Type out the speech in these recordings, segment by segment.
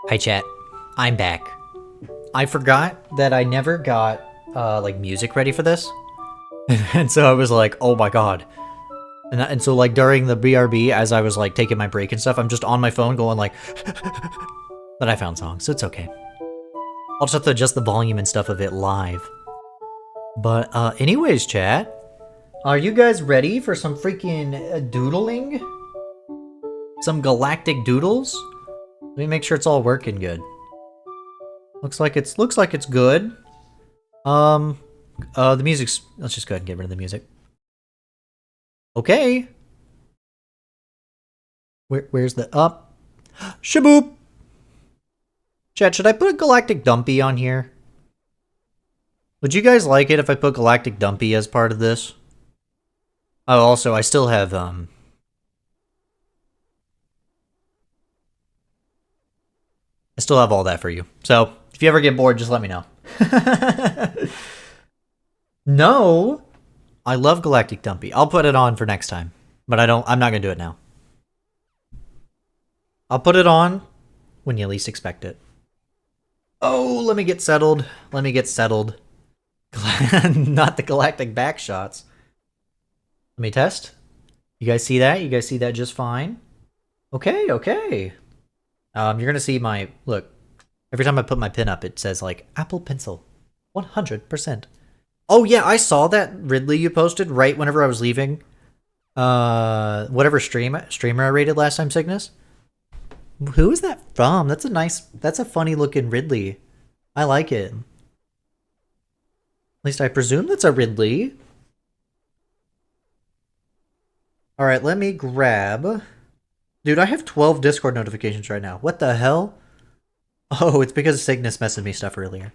Hi chat, I'm back. I forgot that I never got like music ready for this. And so I was like, oh my god. And so like during the BRB, as I was like taking my break and stuff, I'm just on my phone going like, but I found songs, so it's okay. I'll just have to adjust the volume and stuff of it live. But anyways, chat, are you guys ready for some freaking doodling? Some galactic doodles? Let me make sure it's all working good. Looks like it's good. The music's, let's just go ahead and get rid of the music. Okay. Where's the up? Shaboop! Chat, should I put a Galactic Dumpy on here? Would you guys like it if I put Galactic Dumpy as part of this? Oh, also, I still have, I still have all that for you. So, if you ever get bored, just let me know. No! I love Galactic Dumpy. I'll put it on for next time. But I'm not gonna do it now. I'll put it on when you least expect it. Oh, let me get settled. Let me get settled. Not the galactic back shots. Let me test. You guys see that? You guys see that just fine? Okay, okay. You're gonna see my, look. Every time I put my pin up, it says like, Apple Pencil. 100%. Oh yeah, I saw that Ridley you posted right whenever I was leaving. Whatever streamer I rated last time, Cygnus. Who is that from? That's a funny looking Ridley. I like it. At least I presume that's a Ridley. Alright, let me grab... Dude, I have 12 Discord notifications right now. What the hell? Oh, it's because Cygnus messaged me stuff earlier.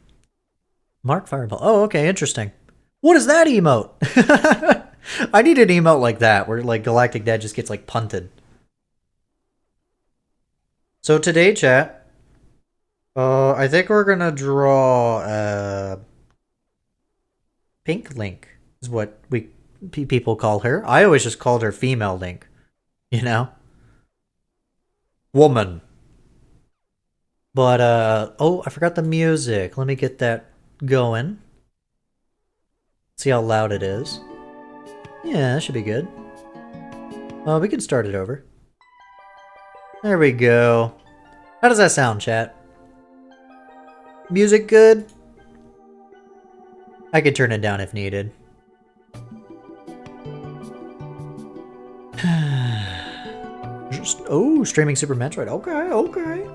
Mark Fireball. Oh, okay, interesting. What is that emote? I need an emote like that, where like Galactic Dad just gets like punted. So today, chat, I think we're gonna draw Pink Link, is what people call her. I always just called her Female Link, you know? Woman. But, oh, I forgot the music. Let me get that going. See how loud it is. Yeah, that should be good. We can start it over. There we go. How does that sound, chat? Music good? I could turn it down if needed. Oh, streaming Super Metroid. Okay, okay.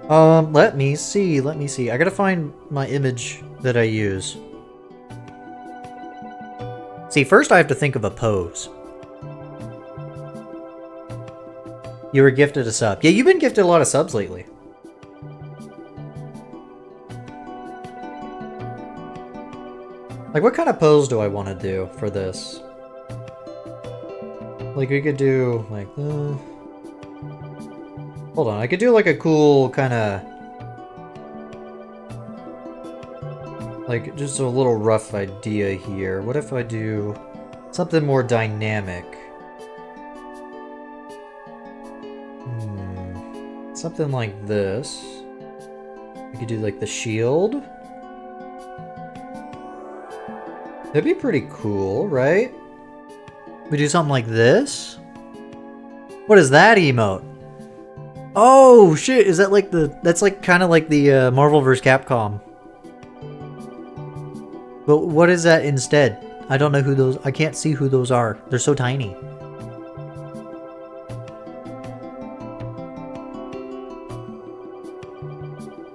Let me see. I gotta find my image that I use. See, first I have to think of a pose. You were gifted a sub. Yeah, you've been gifted a lot of subs lately. Like, what kind of pose do I want to do for this? Like, we could do, like, hold on, I could do, like, a cool kind of... Like, just a little rough idea here. What if I do something more dynamic? Something like this. We could do, like, the shield. That'd be pretty cool, right? We do something like this? What is that emote? Oh, shit, is that like the... That's like kind of like the Marvel vs. Capcom. But what is that instead? I don't know who those... I can't see who those are. They're so tiny.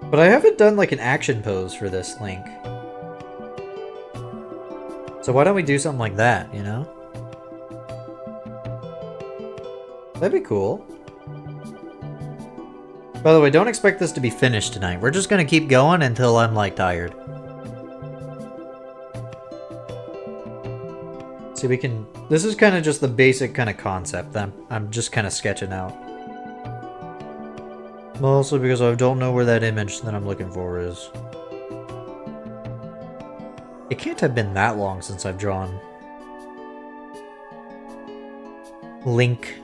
But I haven't done like an action pose for this Link. So why don't we do something like that, you know? That'd be cool. By the way, don't expect this to be finished tonight. We're just gonna keep going until I'm like tired. See, we can... This is kind of just the basic kind of concept that I'm just kind of sketching out. Mostly because I don't know where that image that I'm looking for is. It can't have been that long since I've drawn Link,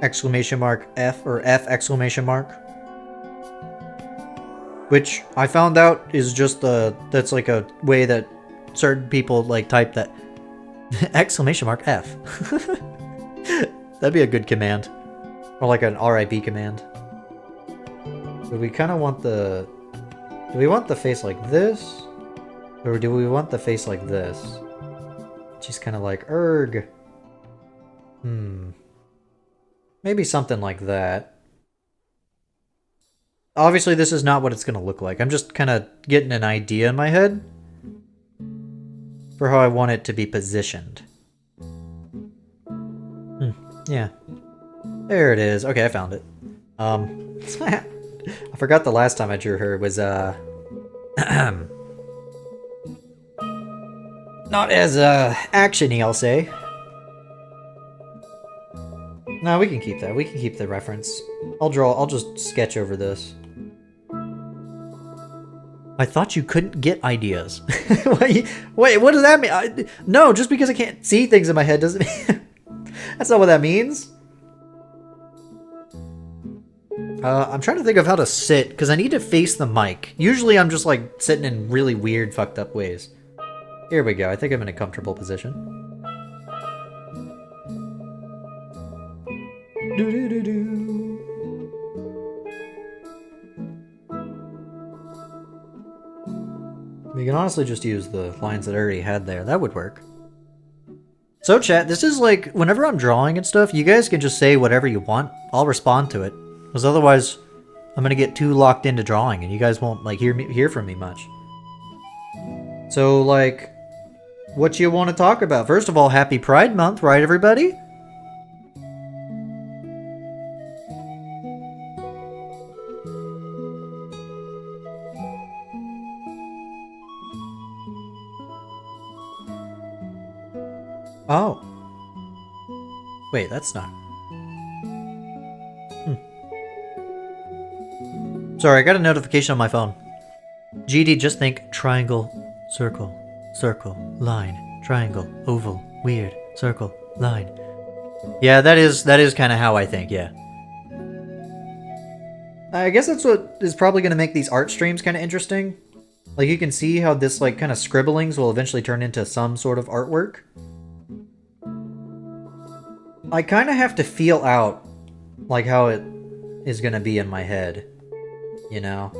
exclamation mark, F, or F, exclamation mark. Which I found out is just that's like a way that certain people like type that. Exclamation mark, F. That'd be a good command. Or like an RIP command. But we kind of want the... Do we want the face like this? Or do we want the face like this? She's kind of like, erg. Maybe something like that. Obviously, this is not what it's going to look like. I'm just kind of getting an idea in my head for how I want it to be positioned. Yeah. There it is. Okay, I found it. I forgot the last time I drew her was, not as, action-y, I'll say. No, we can keep that. We can keep the reference. I'll just sketch over this. I thought you couldn't get ideas. Wait, what does that mean? No, just because I can't see things in my head doesn't mean... That's not what that means. I'm trying to think of how to sit, because I need to face the mic. Usually I'm just like sitting in really weird, fucked up ways. Here we go. I think I'm in a comfortable position. We can honestly just use the lines that I already had there. That would work. So chat, this is like, whenever I'm drawing and stuff, you guys can just say whatever you want. I'll respond to it. Because otherwise, I'm gonna get too locked into drawing and you guys won't like hear from me much. So like, what you want to talk about? First of all, happy Pride Month, right everybody? Oh. Wait, that's not... Sorry, I got a notification on my phone. GD, just think triangle, circle, circle, line, triangle, oval, weird, circle, line. Yeah, that is kind of how I think, yeah. I guess that's what is probably going to make these art streams kind of interesting. Like, you can see how this, like, kind of scribblings will eventually turn into some sort of artwork. I kind of have to feel out, like, how it is going to be in my head, you know?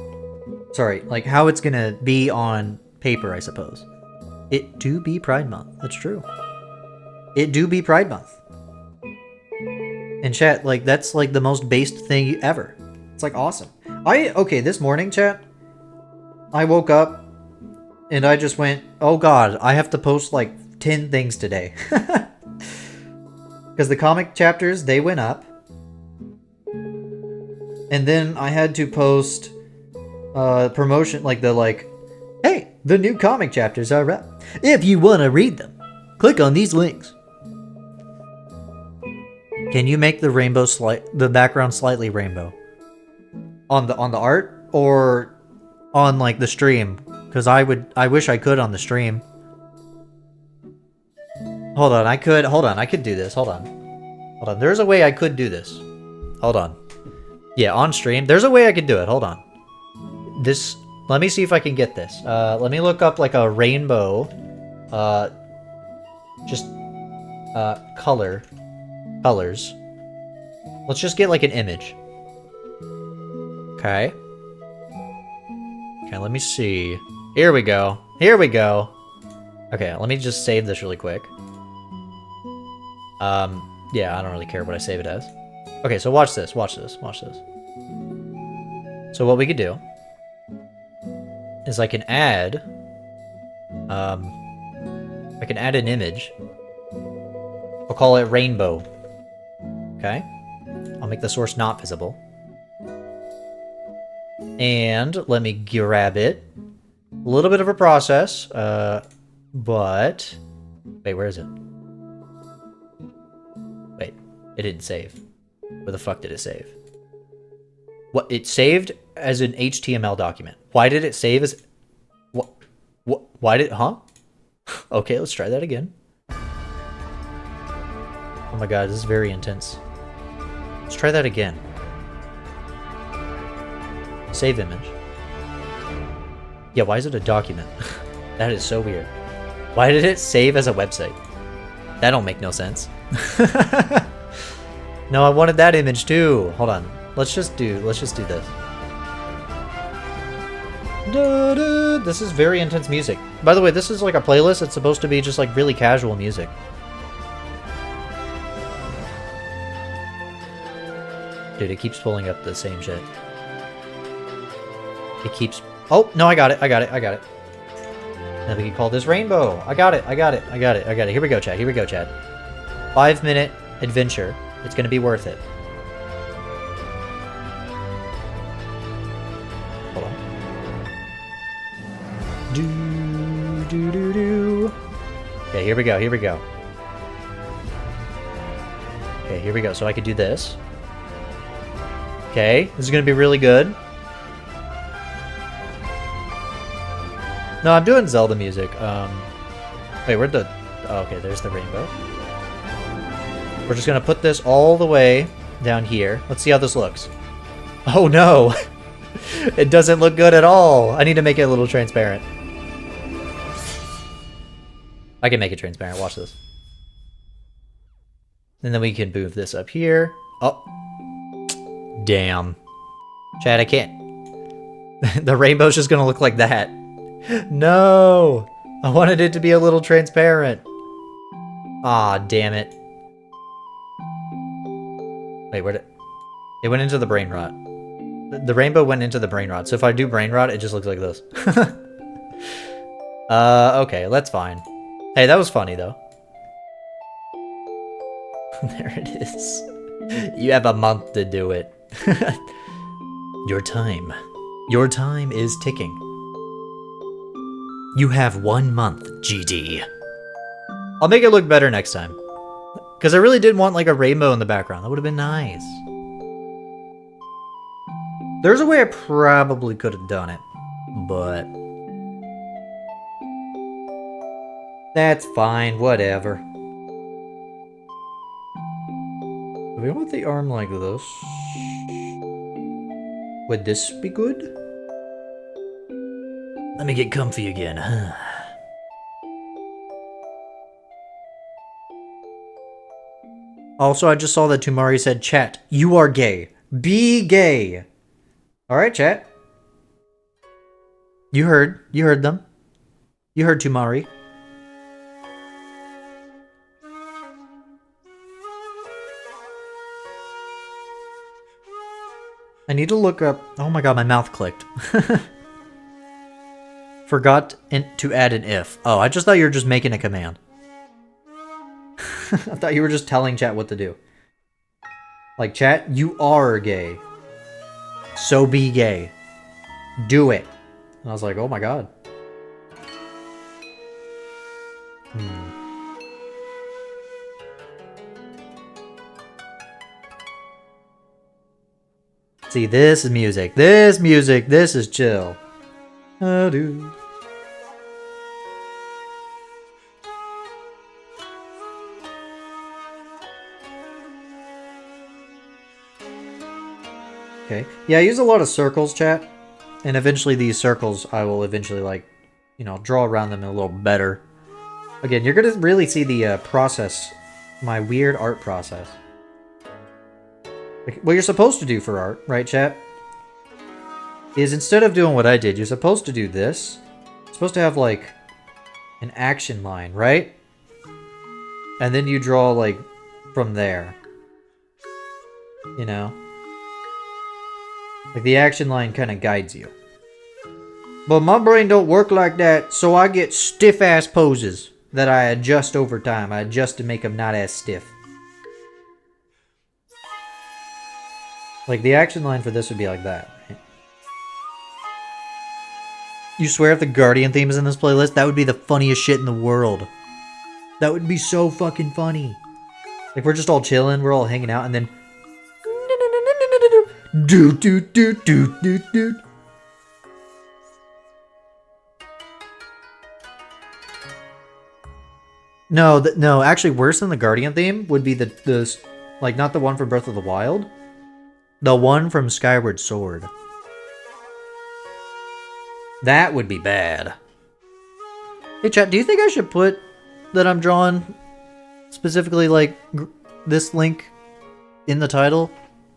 Sorry, like, how it's going to be on paper, I suppose. It do be Pride Month. That's true. It do be Pride Month. And chat, like, that's, like, the most based thing ever. It's, like, awesome. Okay, this morning, chat, I woke up, and I just went, oh god, I have to post, like, 10 things today. Because the comic chapters, they went up. And then I had to post promotion, like the hey, the new comic chapters are up. If you want to read them, click on these links. Can you make the rainbow the background slightly rainbow? On the art or on like the stream? Because I wish I could on the stream. Hold on, I could do this. Hold on. There's a way I could do this. Hold on. Yeah, on stream. There's a way I could do it. Hold on. Let me see if I can get this. Let me look up like a rainbow. Colors. Let's just get like an image. Okay. Okay, let me see. Here we go. Okay, let me just save this really quick. Yeah, I don't really care what I save it as. Okay, so watch this. So what we could do is I can add an image. I'll call it rainbow. Okay? I'll make the source not visible. And let me grab it. A little bit of a process, but... Wait, where is it? Wait, it didn't save. Where the fuck did it save? What? It saved as an HTML document. Why did it save as... What? Why did... Huh? Okay, let's try that again. Oh my god, this is very intense. Let's try that again. Save image. Yeah, why is it a document? That is so weird. Why did it save as a website? That don't make no sense. No, I wanted that image too. Hold on. Let's just do this. This is very intense music. By the way, this is like a playlist. It's supposed to be just like really casual music. Dude, it keeps pulling up the same shit. It keeps... Oh, no, I got it. Now we can call this Rainbow. I got it. Here we go, Chad. 5-minute adventure. It's gonna be worth it. Hold on. Okay, here we go. Okay, here we go. So I could do this. Okay, this is gonna be really good. No, I'm doing Zelda music. Wait, where'd the... Oh, okay, there's the rainbow. We're just gonna put this all the way down here. Let's see how this looks. Oh no! It doesn't look good at all! I need to make it a little transparent. I can make it transparent, watch this. And then we can move this up here. Oh. Damn. Chad, I can't. The rainbow's just gonna look like that. No! I wanted it to be a little transparent. Ah, damn it. Wait, where'd it... It went into the brain rot. The rainbow went into the brain rot. So if I do brain rot, it just looks like this. Okay, that's fine. Hey, that was funny, though. There it is. You have a month to do it. Your time. Your time is ticking. You have 1 month, GD. I'll make it look better next time. Because I really did want like a rainbow in the background. That would have been nice. There's a way I probably could have done it. But... that's fine, whatever. Do we want the arm like this? Would this be good? Let me get comfy again. Also, I just saw that Tumari said, "Chat, you are gay. Be gay." Alright, chat. You heard them. You heard Tumari. I need to look up... Oh my god, my mouth clicked. Forgot to add an if. Oh, I just thought you were just making a command. I thought you were just telling chat what to do. Like, chat, you are gay. So be gay. Do it. And I was like, oh my god. See, this is music. This is chill. Do. Okay. Yeah, I use a lot of circles, chat. And eventually these circles, I will eventually, like, you know, draw around them a little better. Again, you're going to really see the process, my weird art process. What you're supposed to do for art, right, chat? Is instead of doing what I did, you're supposed to do this. You're supposed to have, like, an action line, right? And then you draw, like, from there. You know? Like, the action line kind of guides you. But my brain don't work like that, so I get stiff-ass poses that I adjust over time. I adjust to make them not as stiff. Like, the action line for this would be like that, right? You swear if the Guardian theme is in this playlist, that would be the funniest shit in the world. That would be so fucking funny. Like, we're just all chilling, we're all hanging out, and then... Do do do do do do. No, no, actually worse than the Guardian theme would be the like, not the one from Breath of the Wild. The one from Skyward Sword. That would be bad. Hey chat, do you think I should put that I'm drawing specifically like this link in the title?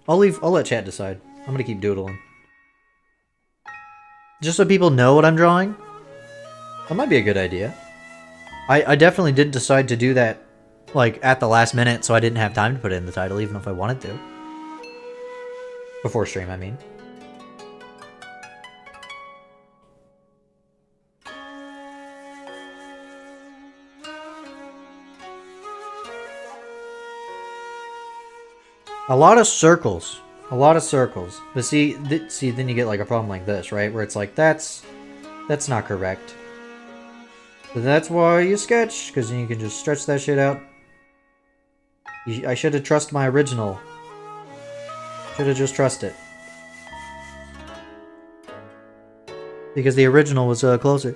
I'll let chat decide. I'm gonna keep doodling. Just so people know what I'm drawing. That might be a good idea. I definitely didn't decide to do that, like, at the last minute, so I didn't have time to put it in the title, even if I wanted to. Before stream, I mean. A lot of circles. A lot of circles. But see, then you get like a problem like this, right? Where it's like, that's not correct. So that's why you sketch, because then you can just stretch that shit out. I should have trusted my original. Should have just trusted it. Because the original was closer.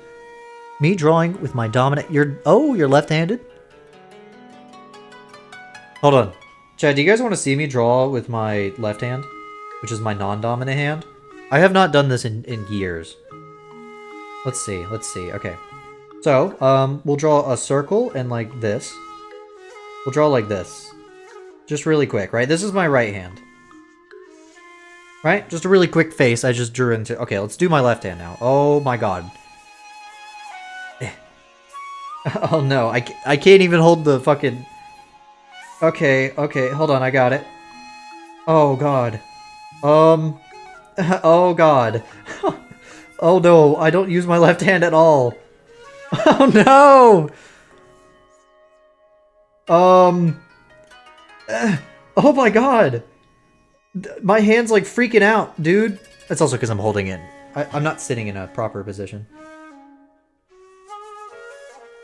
Me drawing with my dominant... You're left-handed? Hold on. Chad, do you guys want to see me draw with my left hand? Which is my non-dominant hand? I have not done this in years. Let's see. Okay. So, we'll draw a circle and like this. We'll draw like this. Just really quick, right? This is my right hand. Right? Just a really quick face I just drew into... Okay, let's do my left hand now. Oh my god. Oh no, I can't even hold the fucking... Okay, hold on, I got it. Oh god. Oh god. Oh no, I don't use my left hand at all. Oh no! Oh my god! My hand's like freaking out, dude. That's also because I'm holding it. I'm not sitting in a proper position.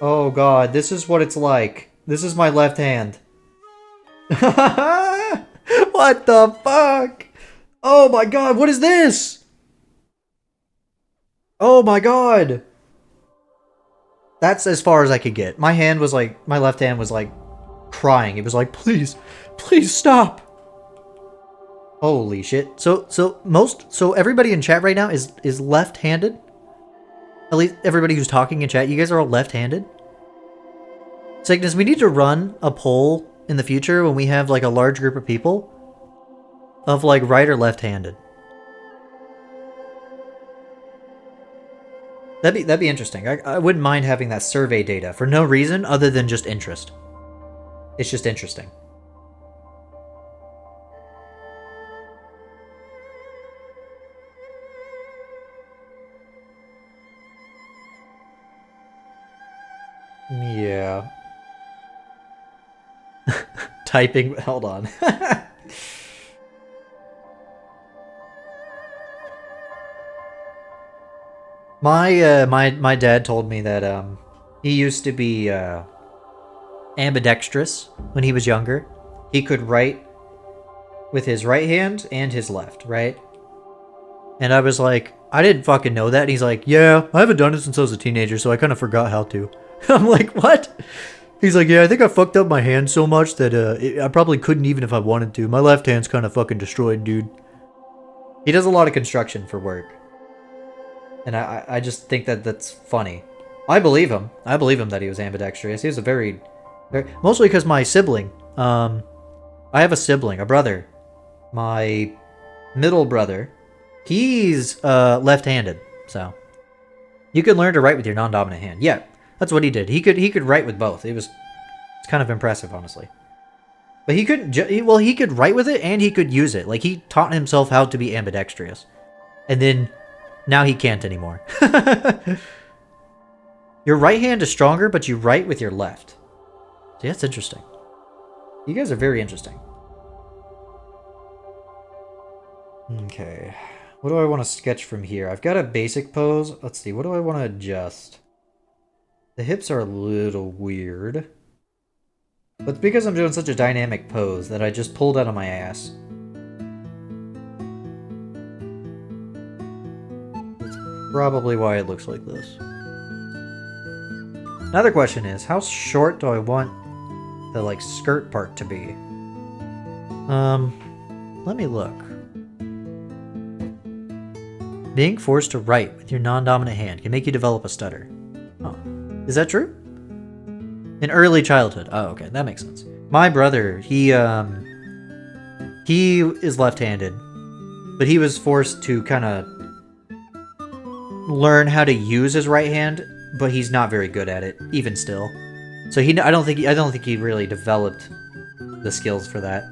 Oh god, this is what it's like. This is my left hand. What the fuck? Oh my god, what is this? Oh my god. That's as far as I could get. My hand was like, my left hand was like crying. It was like, please stop. Holy shit. So everybody in chat right now is left-handed? At least everybody who's talking in chat, you guys are all left-handed? Cygnus, we need to run a poll in the future when we have like a large group of people of like right or left-handed. That'd be interesting. I wouldn't mind having that survey data for no reason other than just interest. It's just interesting. Yeah. Typing, hold on. My dad told me that he used to be ambidextrous when he was younger. He could write with his right hand and his left, right? And I was like, I didn't fucking know that. And he's like, yeah, I haven't done it since I was a teenager, so I kind of forgot how to. I'm like, what? He's like, yeah, I think I fucked up my hand so much that I probably couldn't even if I wanted to. My left hand's kind of fucking destroyed, dude. He does a lot of construction for work. And I just think that that's funny. I believe him. I believe him that he was ambidextrous. He was a very mostly because my sibling. I have a sibling, a brother. My middle brother. He's left-handed, so you can learn to write with your non-dominant hand. Yeah, that's what he did. He could write with both. It's kind of impressive, honestly. But he couldn't. Well, he could write with it and he could use it. Like he taught himself how to be ambidextrous, and then now he can't anymore. Your right hand is stronger, but you write with your left. See, that's interesting. You guys are very interesting. Okay. What do I want to sketch from here? I've got a basic pose. Let's see. What do I want to adjust? The hips are a little weird. But it's because I'm doing such a dynamic pose that I just pulled out of my ass. That's probably why it looks like this. Another question is, how short do I want the, like, skirt part to be? Let me look. Being forced to write with your non-dominant hand can make you develop a stutter. Oh. Is that true? In early childhood. Oh, okay. That makes sense. My brother, he is left-handed. But he was forced to kind of learn how to use his right hand, but he's not very good at it, even still. So I don't think he really developed the skills for that.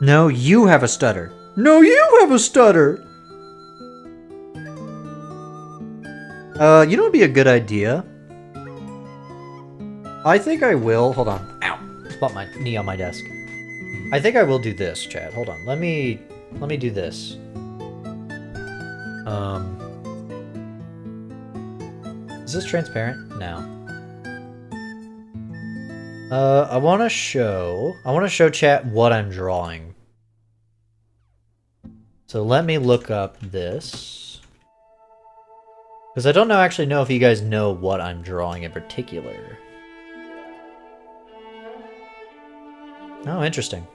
No, you have a stutter. No, you have a stutter! You know what would be a good idea? I think I will. Hold on. Ow! Spot my knee on my desk. I think I will do this, chat. Hold on. Let me do this. Is this transparent? No. I want to show chat what I'm drawing. So let me look up this. Because I don't actually know if you guys know what I'm drawing in particular. Oh, interesting.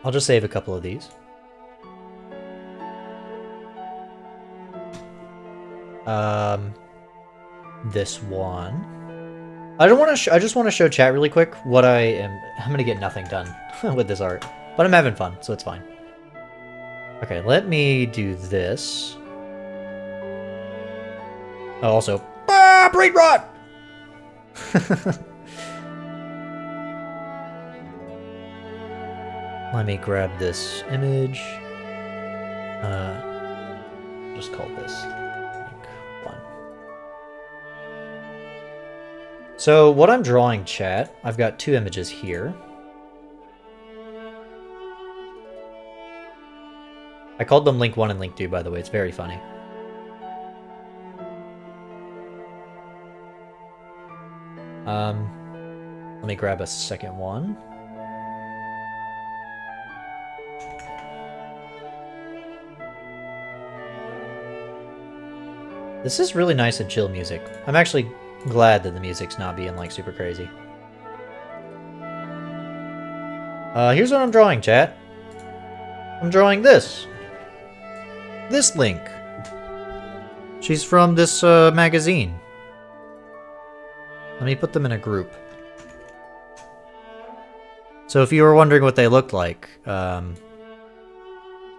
I'll just save a couple of these. This one. I just want to show chat really quick what I'm gonna get nothing done with this art. But I'm having fun, so it's fine. Okay, let me do this. Oh, also, brain rot! Let me grab this image. Just call this link 1. So what I'm drawing, chat, I've got 2 images here. I called them Link 1 and Link 2, by the way. It's very funny. Let me grab a second one. This is really nice and chill music. I'm actually glad that the music's not being, like, super crazy. Here's what I'm drawing, chat. I'm drawing this. This Link. She's from this magazine. Let me put them in a group. So if you were wondering what they looked like,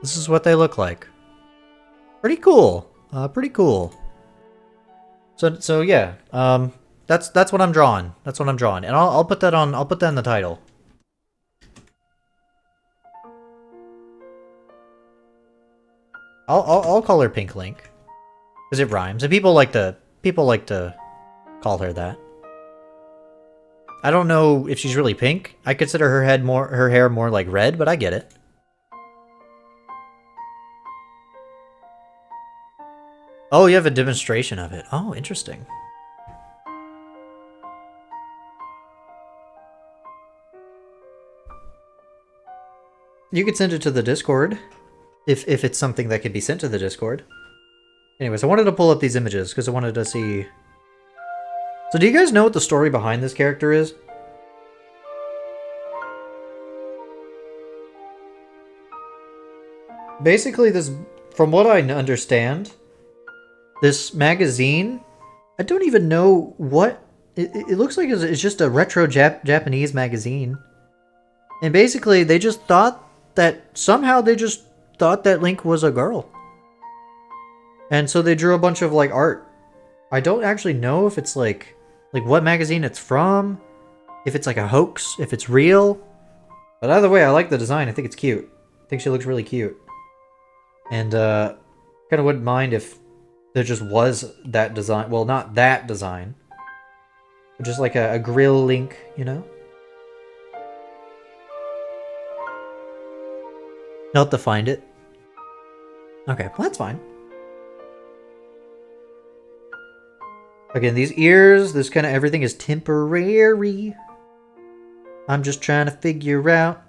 this is what they look like. Pretty cool. Pretty cool. So yeah, that's what I'm drawing. That's what I'm drawing, and I'll put that on. I'll put that in the title. I'll call her Pink Link, because it rhymes, and people like to call her that. I don't know if she's really pink. I consider her hair more like red, but I get it. Oh, you have a demonstration of it. Oh, interesting. You could send it to the Discord. If it's something that could be sent to the Discord. Anyways, I wanted to pull up these images because I wanted to see... So do you guys know what the story behind this character is? Basically, this, from what I understand, this magazine, I don't even know what... It looks like it's just a retro Japanese magazine. And basically, they just thought that... Somehow they just thought that Link was a girl. And so they drew a bunch of, like, art. I don't actually know if it's, like what magazine it's from. If it's, like, a hoax. If it's real. But either way, I like the design. I think it's cute. I think she looks really cute. And, kind of wouldn't mind if there just was that design. Well, not that design. But just, like, a grill Link, you know? Not to find it. Okay, well, that's fine. Again, these ears, this kind of everything is temporary. I'm just trying to figure out,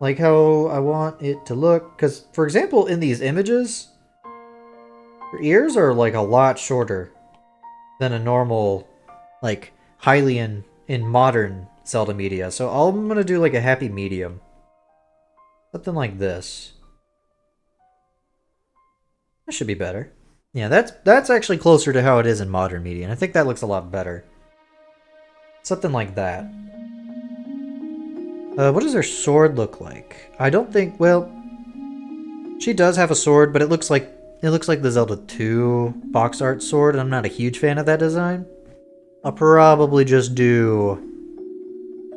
like, how I want it to look. Because, for example, in these images, her ears are, like, a lot shorter than a normal, like, highly in modern Zelda media. So I'm going to do, like, a happy medium. Something like this. That should be better. Yeah, that's actually closer to how it is in modern media, and I think that looks a lot better. Something like that. What does her sword look like? I don't think, well, she does have a sword, but it looks like the Zelda 2 box art sword, and I'm not a huge fan of that design. I'll probably just do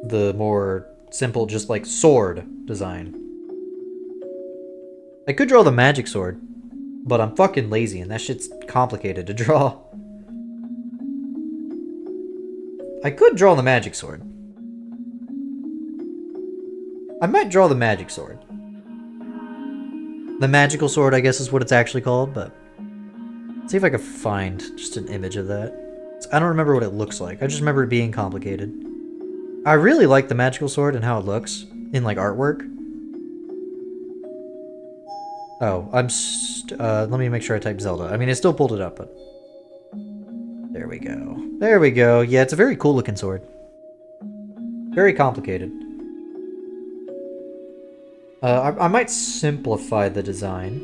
the more simple, just like sword design. I could draw the magic sword, but I'm fucking lazy, and that shit's complicated to draw. I could draw the magic sword. I might draw the magic sword. The magical sword, I guess, is what it's actually called, but... see if I can find just an image of that. I don't remember what it looks like. I just remember it being complicated. I really like the magical sword and how it looks in, like, artwork. Oh, let me make sure I type Zelda. I mean, I still pulled it up, but... there we go. There we go. Yeah, it's a very cool looking sword. Very complicated. I might simplify the design.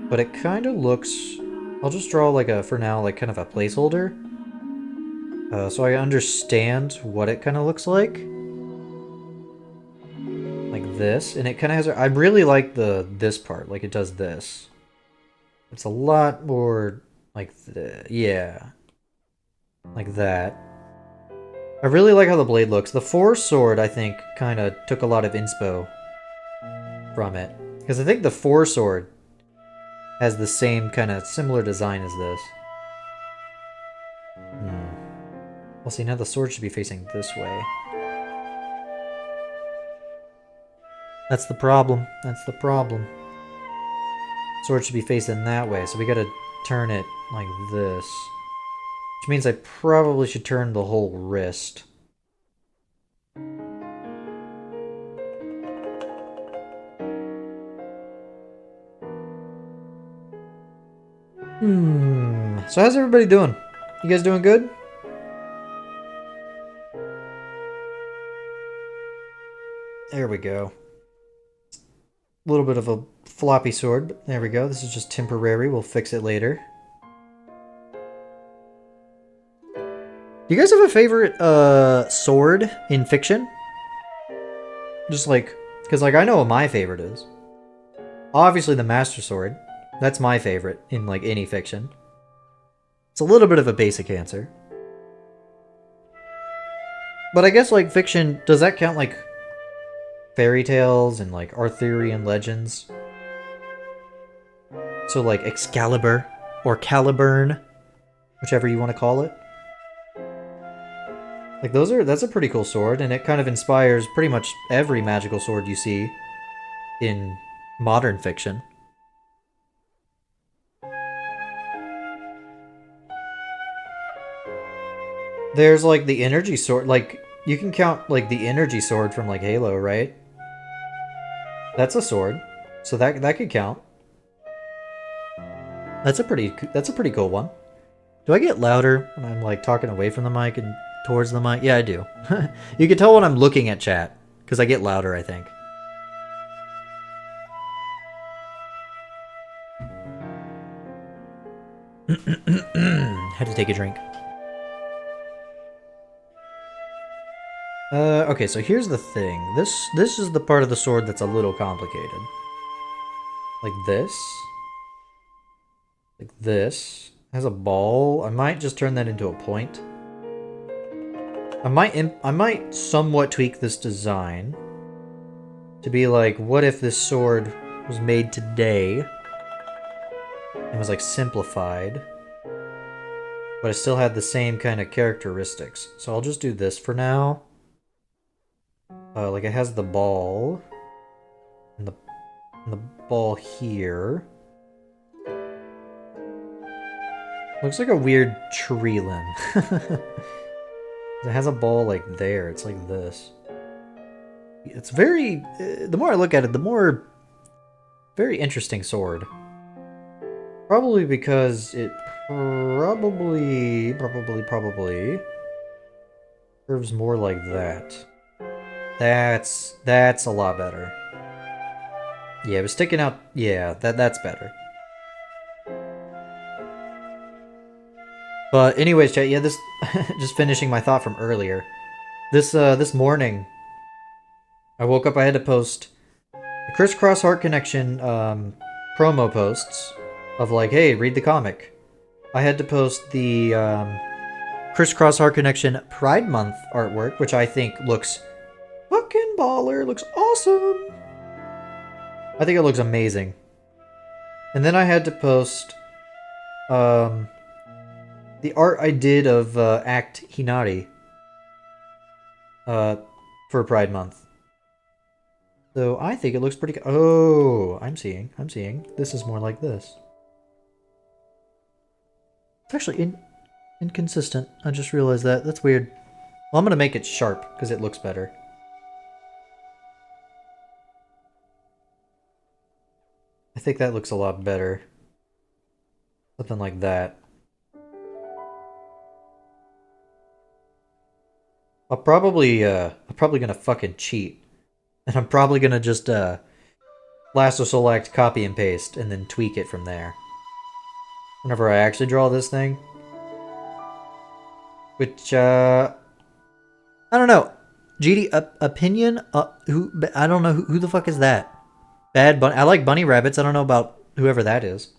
But it kind of looks... I'll just draw, like, for now, like, kind of a placeholder. So I understand what it kind of looks like. Like this. And it kind of has... I really like this part. Like, it does this. It's a lot more... like, yeah. Like that. I really like how the blade looks. The Force Sword, I think, kind of took a lot of inspo from it. Because I think the Force Sword has the same kind of similar design as this. Well, see, now the sword should be facing this way. That's the problem. That's the problem. Sword should be facing that way, so we gotta turn it like this. Which means I probably should turn the whole wrist. So how's everybody doing? You guys doing good? There we go. A little bit of a floppy sword, but there we go. This is just temporary. We'll fix it later. Do you guys have a favorite sword in fiction? Just like, because like I know what my favorite is. Obviously the Master Sword. That's my favorite in like any fiction. It's a little bit of a basic answer. But I guess like fiction, does that count like fairy tales and like Arthurian legends? So like Excalibur or Caliburn, whichever you want to call it. Like that's a pretty cool sword, and it kind of inspires pretty much every magical sword you see in modern fiction. There's like the energy sword, like you can count like the energy sword from like Halo, right? That's a sword, so that could count. That's a pretty cool one. Do I get louder when I'm like talking away from the mic and towards the mic? Yeah, I do. You can tell when I'm looking at chat because I get louder, I think. Had to take a drink. Okay, so here's the thing. This is the part of the sword that's a little complicated. Like this. Like this. Has a ball. I might just turn that into a point. I might somewhat tweak this design to be like, what if this sword was made today and was like simplified, but it still had the same kind of characteristics. So I'll just do this for now. Like it has the ball and the ball here. Looks like a weird tree limb. It has a ball like there. It's like this. It's very... the more I look at it, the more... very interesting sword. Probably because it probably curves more like that. That's a lot better. Yeah, it was sticking out. Yeah, that's better. But anyways, chat, yeah, this... just finishing my thought from earlier. This morning, I woke up, I had to post the Crisscross Heart Connection promo posts of like, hey, read the comic. I had to post the Crisscross Heart Connection Pride Month artwork, which I think looks fucking baller, looks awesome. I think it looks amazing. And then I had to post the art I did of Act Hinari for Pride Month. So I think it looks pretty good. Oh, I'm seeing. This is more like this. It's actually inconsistent. I just realized that. That's weird. Well, I'm going to make it sharp because it looks better. I think that looks a lot better. Something like that. I'm probably gonna fucking cheat. And I'm probably gonna just lasso select, copy and paste, and then tweak it from there. Whenever I actually draw this thing. Which, I don't know. GD, opinion? I don't know. Who the fuck is that? Bad Bunny. I like bunny rabbits. I don't know about whoever that is.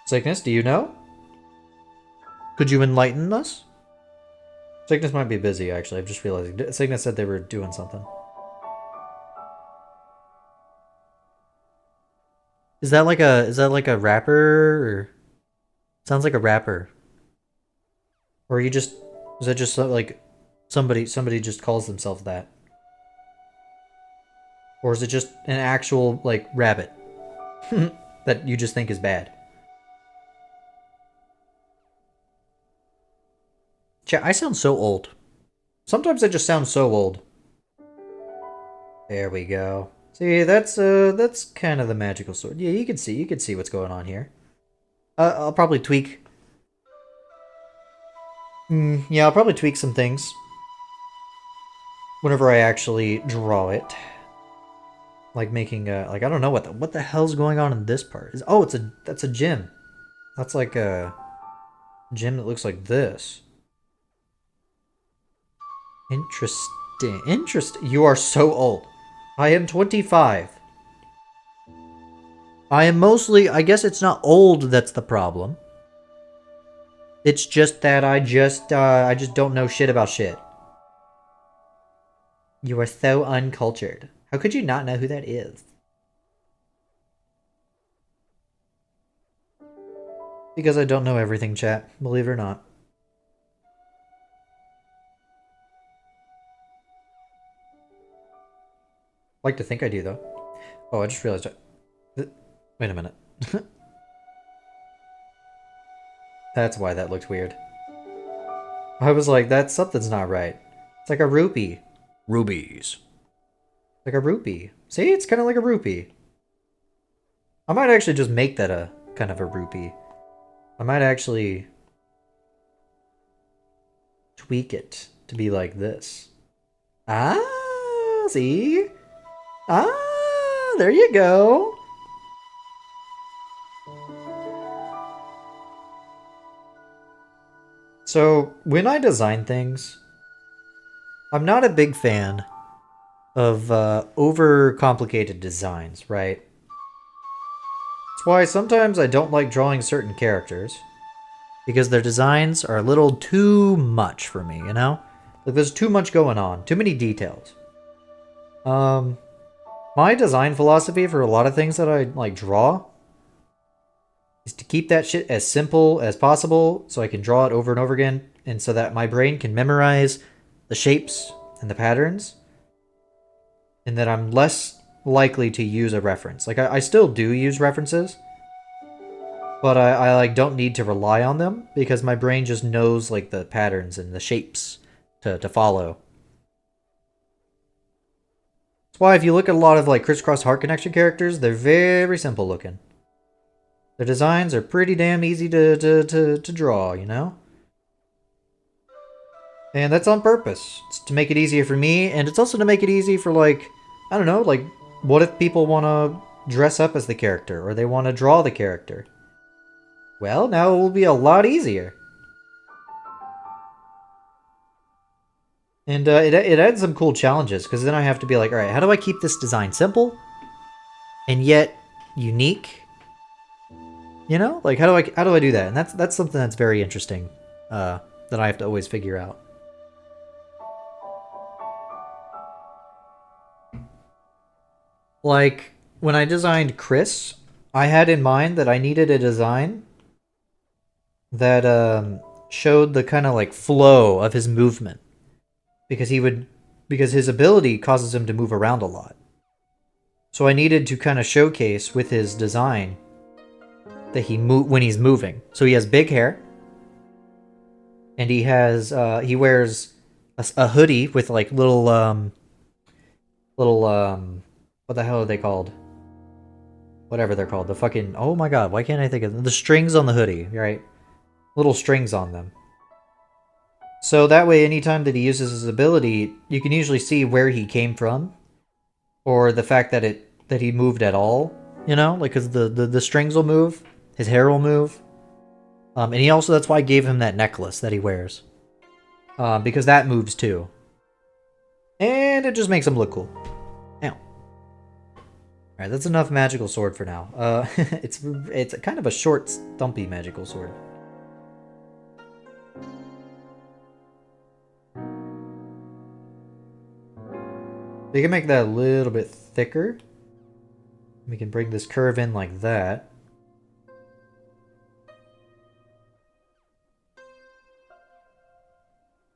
Sickness, do you know? Could you enlighten us? Sickness might be busy, actually. I've just realized. Sickness said they were doing something. Is that like a rapper? Or... Sounds like a rapper. Or are you just... Is that just like... Somebody just calls themselves that? Or is it just an actual, like, rabbit? that you just think is bad? Chat, I sound so old. Sometimes I just sound so old. There we go. See, that's kind of the magical sword. Yeah, you can see what's going on here. I'll probably tweak. Yeah, I'll probably tweak some things whenever I actually draw it. Like making like I don't know what the hell's going on in this part. Oh, that's a gym. That's like a gym that looks like this. Interesting. You are so old. I am 25. I am mostly, I guess it's not old that's the problem. It's just that I just don't know shit about shit. You are so uncultured. How could you not know who that is? Because I don't know everything, chat. Believe it or not. I like to think I do, though. Oh, I just realized... Wait a minute. That's why that looked weird. I was like, something's not right. It's like a rupee. Rubies. Like a rupee. See, it's kind of like a rupee. I might actually just make that a kind of a rupee. I might actually tweak it to be like this. Ah, see? Ah, there you go. So, when I design things, I'm not a big fan of overcomplicated designs, right? That's why sometimes I don't like drawing certain characters, because their designs are a little too much for me, you know? Like, there's too much going on, too many details. My design philosophy for a lot of things that I, like, draw is to keep that shit as simple as possible so I can draw it over and over again, and so that my brain can memorize the shapes and the patterns, and that I'm less likely to use a reference. Like, I still do use references, but I like don't need to rely on them because my brain just knows like the patterns and the shapes to follow. That's why if you look at a lot of like Crisscross Heart Connection characters, they're very simple looking. Their designs are pretty damn easy to draw, you know? And that's on purpose. It's to make it easier for me, and it's also to make it easy for, like, I don't know, like, what if people want to dress up as the character, or they want to draw the character? Well, now it will be a lot easier. And it adds some cool challenges, because then I have to be like, alright, how do I keep this design simple and yet unique? You know? Like, how do I do that? And that's something that's very interesting, that I have to always figure out. Like, when I designed CRISS, I had in mind that I needed a design that showed the kind of like flow of his movement, because his ability causes him to move around a lot. So I needed to kind of showcase with his design that when he's moving. So he has big hair, and he wears a hoodie with like little what the hell are they called? Whatever they're called. The fucking, oh my god, why can't I think of them? The strings on the hoodie, right? Little strings on them. So that way, anytime that he uses his ability, you can usually see where he came from, or the fact that he moved at all. You know, like, because the strings will move, his hair will move, and he also, that's why I gave him that necklace that he wears, because that moves too, and it just makes him look cool. Now, all right, that's enough magical sword for now. It's kind of a short, stumpy magical sword. We can make that a little bit thicker. We can bring this curve in like that.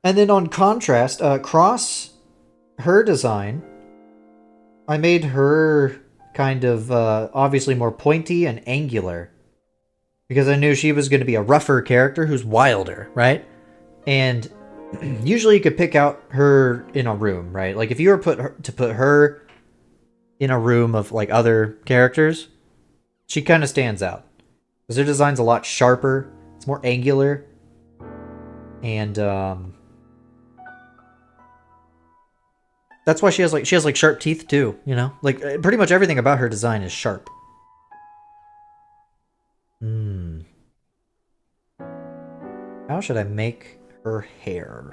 And then on contrast, Cross, her design, I made her kind of obviously more pointy and angular, because I knew she was going to be a rougher character who's wilder, right? And usually you could pick out her in a room, right? Like if you were to put her in a room of like other characters, she kind of stands out because her design's a lot sharper. It's more angular, and that's why she has like sharp teeth too. You know, like pretty much everything about her design is sharp. How should I make her hair?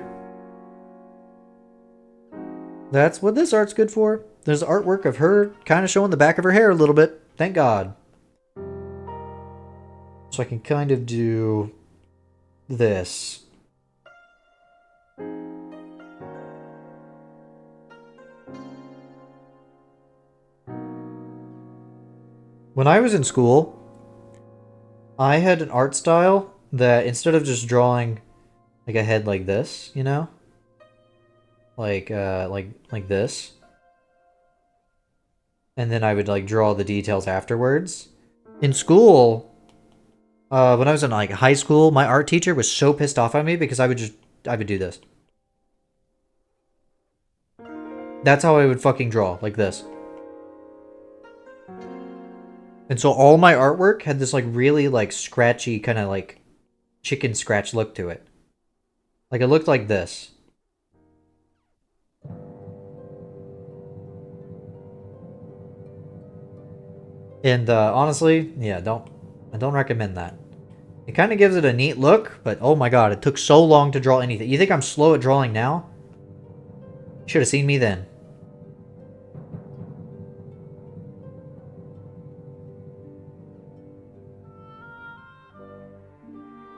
That's what this art's good for. There's artwork of her kind of showing the back of her hair a little bit. Thank God. So I can kind of do this. When I was in school, I had an art style that instead of just drawing like a head like this, you know? Like this. And then I would like draw the details afterwards. In school, when I was in like high school, my art teacher was so pissed off at me because I would do this. That's how I would fucking draw, like this. And so all my artwork had this like really like scratchy kind of like chicken scratch look to it. Like it looked like this. And honestly, yeah, I don't recommend that. It kind of gives it a neat look, but oh my god, it took so long to draw anything. You think I'm slow at drawing now? Should have seen me then.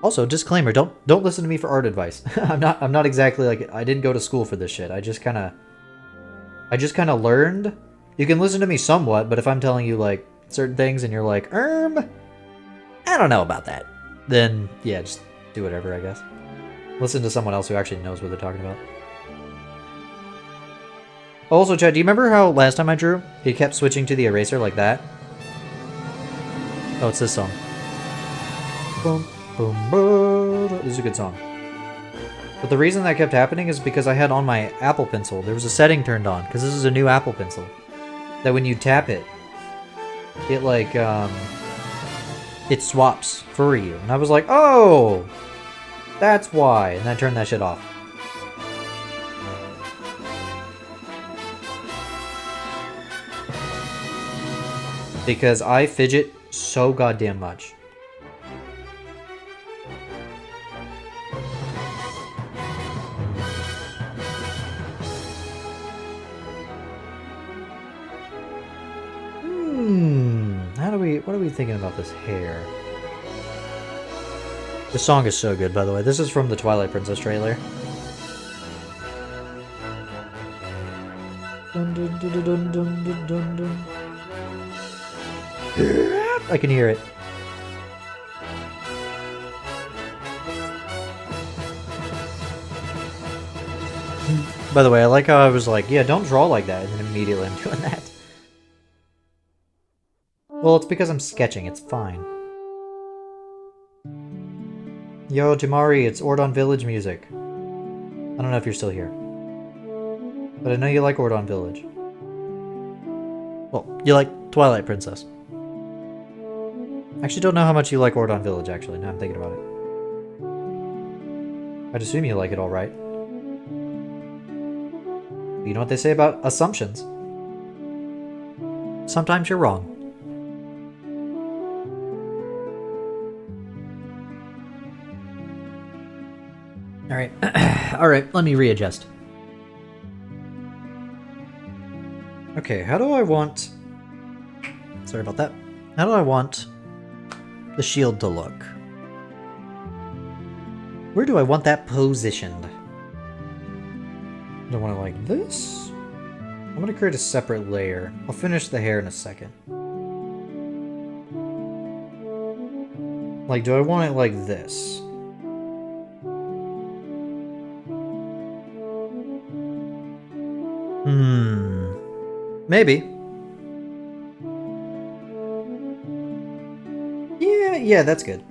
Also, disclaimer, don't listen to me for art advice. I'm not exactly like, I didn't go to school for this shit. I just kind of learned. You can listen to me somewhat, but if I'm telling you like certain things and you're like, I don't know about that, then yeah, just do whatever, I guess. Listen to someone else who actually knows what they're talking about. Also, Chad, do you remember how last time I drew, it kept switching to the eraser like that? Oh, it's this song. Boom, boom, boom. This is a good song. But the reason that kept happening is because I had on my Apple Pencil, there was a setting turned on, because this is a new Apple Pencil, that when you tap it, it like, it swaps for you. And I was like, oh, that's why. And I turned that shit off. Because I fidget so goddamn much. what are we thinking about this hair? This song is so good, by the way. This is from the Twilight Princess trailer. Dun, dun, dun, dun, dun, dun, dun, dun. I can hear it. By the way, I like how I was like, yeah, don't draw like that, and then immediately I'm doing that. Well, it's because I'm sketching, it's fine. Yo, Jamari, it's Ordon Village music. I don't know if you're still here. But I know you like Ordon Village. Well, you like Twilight Princess. I actually don't know how much you like Ordon Village, actually, now I'm thinking about it. I'd assume you like it alright. You know what they say about assumptions. Sometimes you're wrong. Alright. Alright, let me readjust. Okay, how do I want... Sorry about that. How do I want the shield to look? Where do I want that positioned? Do I want it like this? I'm gonna create a separate layer. I'll finish the hair in a second. Like, do I want it like this? Maybe. Yeah, that's good.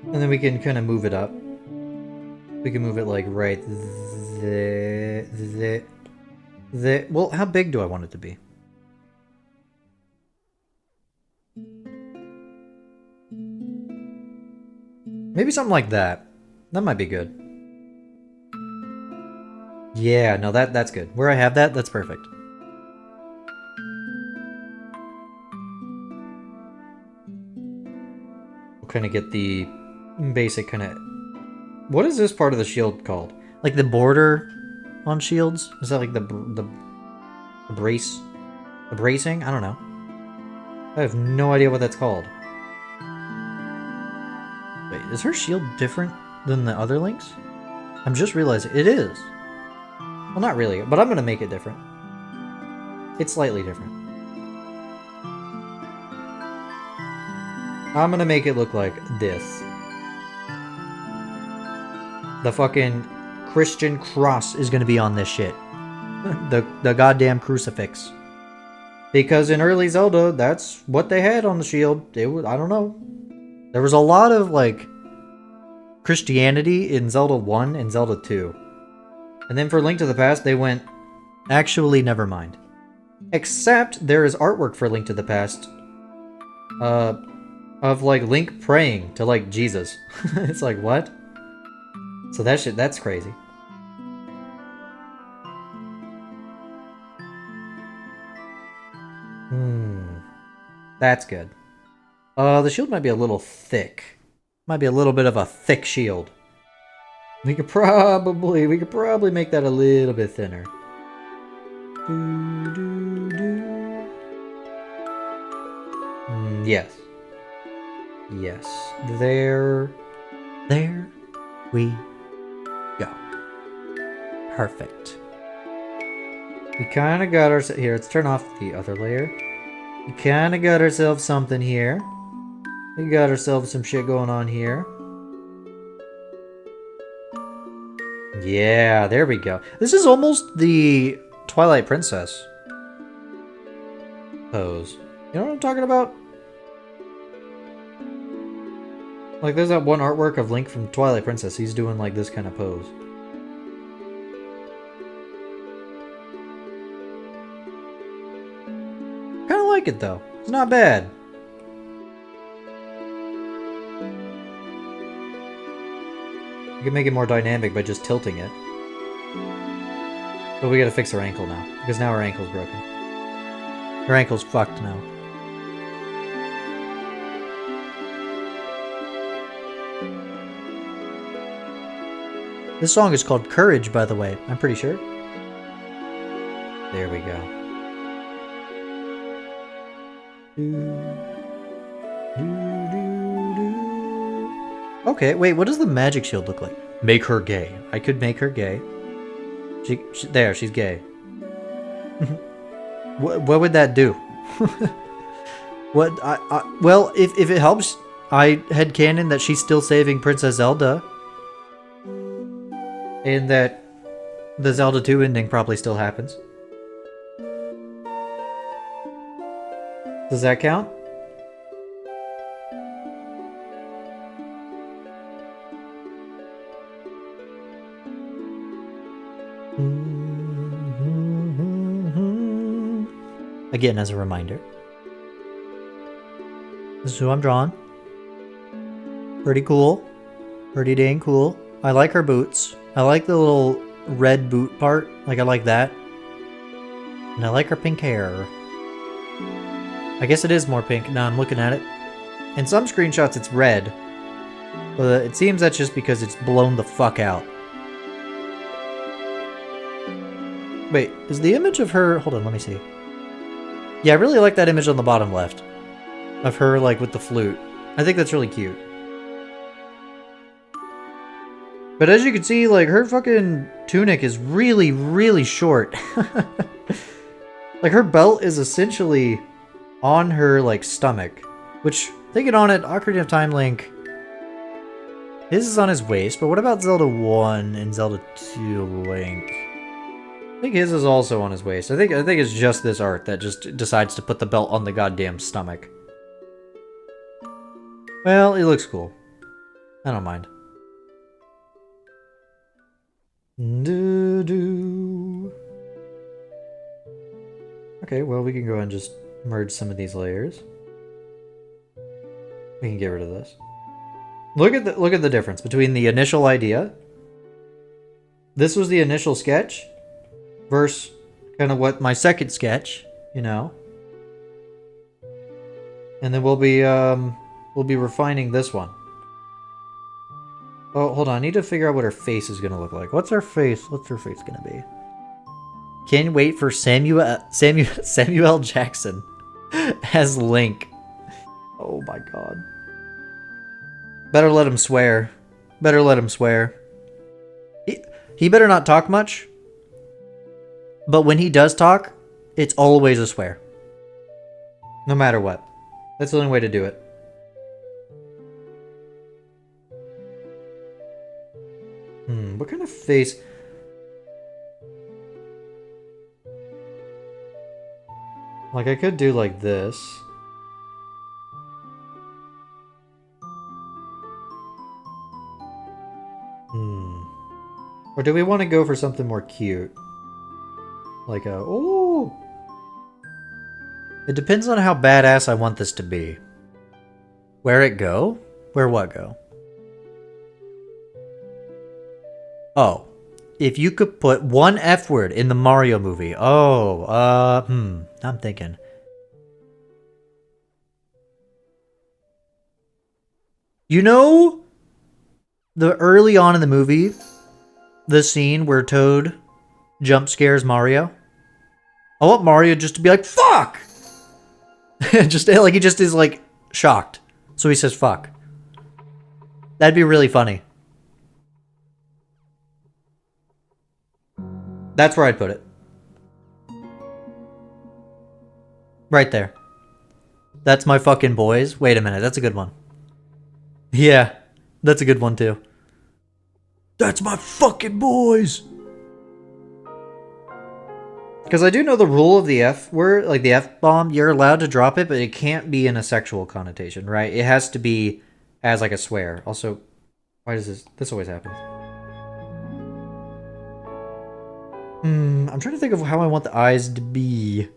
And then we can kind of move it up. We can move it like right there. Well, how big do I want it to be? Maybe something like that. That might be good. Yeah, no, that's good. Where I have that, that's perfect. We'll kind of get the basic kind of... What is this part of the shield called? Like the border on shields? Is that like the brace? The bracing? I don't know. I have no idea what that's called. Wait, is her shield different than the other Links? I'm just realizing it is. Well, not really, but I'm gonna make it different. It's slightly different. I'm gonna make it look like this. The fucking Christian cross is gonna be on this shit. the goddamn crucifix. Because in early Zelda, that's what they had on the shield. It was, I don't know. There was a lot of, like, Christianity in Zelda 1 and Zelda 2. And then for Link to the Past, they went, actually, never mind. Except there is artwork for Link to the Past of, like, Link praying to, like, Jesus. It's like, what? So that shit, that's crazy. That's good. The shield might be a little thick. Might be a little bit of a thick shield. We could probably make that a little bit thinner. Yes. Yes. There we go. Perfect. We kind of got ourselves... Here, let's turn off the other layer. We kind of got ourselves something here. We got ourselves some shit going on here. Yeah, there we go. This is almost the Twilight Princess pose. You know what I'm talking about? Like, there's that one artwork of Link from Twilight Princess. He's doing, like, this kind of pose. Kinda like it, though. It's not bad. You can make it more dynamic by just tilting it. But we gotta fix her ankle now, because now her ankle's broken. Her ankle's fucked now. This song is called Courage, by the way. I'm pretty sure. There we go. Okay, wait, what does the magic shield look like? Make her gay. I could make her gay. There, she's gay. What would that do? Well, if it helps, I headcanon that she's still saving Princess Zelda. And that the Zelda 2 ending probably still happens. Does that count? Again, as a reminder. This is who I'm drawing. Pretty cool. Pretty dang cool. I like her boots. I like the little red boot part. Like, I like that. And I like her pink hair. I guess it is more pink now I'm looking at it. In some screenshots it's red. But it seems that's just because it's blown the fuck out. Wait, is the image of her... Hold on, let me see. Yeah, I really like that image on the bottom left. Of her, like, with the flute. I think that's really cute. But as you can see, like, her fucking tunic is really, really short. Like, her belt is essentially on her, like, stomach. Which, thinking on it, Ocarina of Time Link... His is on his waist, but what about Zelda 1 and Zelda 2 Link? I think his is also on his waist. I think it's just this art that just decides to put the belt on the goddamn stomach. Well, it looks cool. I don't mind. Okay, well, we can go ahead and just merge some of these layers. We can get rid of this. Look at the difference between the initial idea. This was the initial sketch versus kind of what my second sketch, you know. And then we'll be refining this one. Oh, hold on. I need to figure out what her face is going to look like. What's her face going to be? Can't wait for Samuel Jackson as Link. Oh my god. Better let him swear. Better let him swear. He better not talk much. But when he does talk, it's always a swear. No matter what. That's the only way to do it. What kind of face? Like, I could do like this. Or do we want to go for something more cute? Like a... Oh! It depends on how badass I want this to be. Where it go? Where what go? Oh. If you could put one F word in the Mario movie. Oh, I'm thinking. You know, the early on in the movie, the scene where Toad jump scares Mario? I want Mario just to be like, fuck! Just like he just is like shocked. So he says fuck. That'd be really funny. That's where I'd put it. Right there. That's my fucking boys. Wait a minute, that's a good one. Yeah, that's a good one too. That's my fucking boys! Because I do know the rule of the F word, like the F-bomb, you're allowed to drop it, but it can't be in a sexual connotation, right? It has to be as like a swear. Also, why does this always happens? I'm trying to think of how I want the eyes to be.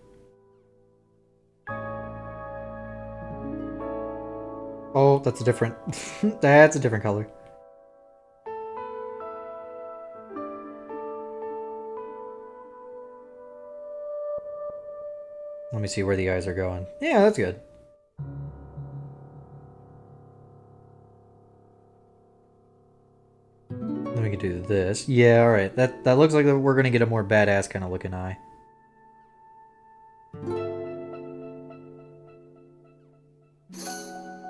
Oh, that's a different... that's a different color. Let me see where the eyes are going. Yeah, that's good. Then we can do this. Yeah, alright. That looks like we're gonna get a more badass kind of looking eye.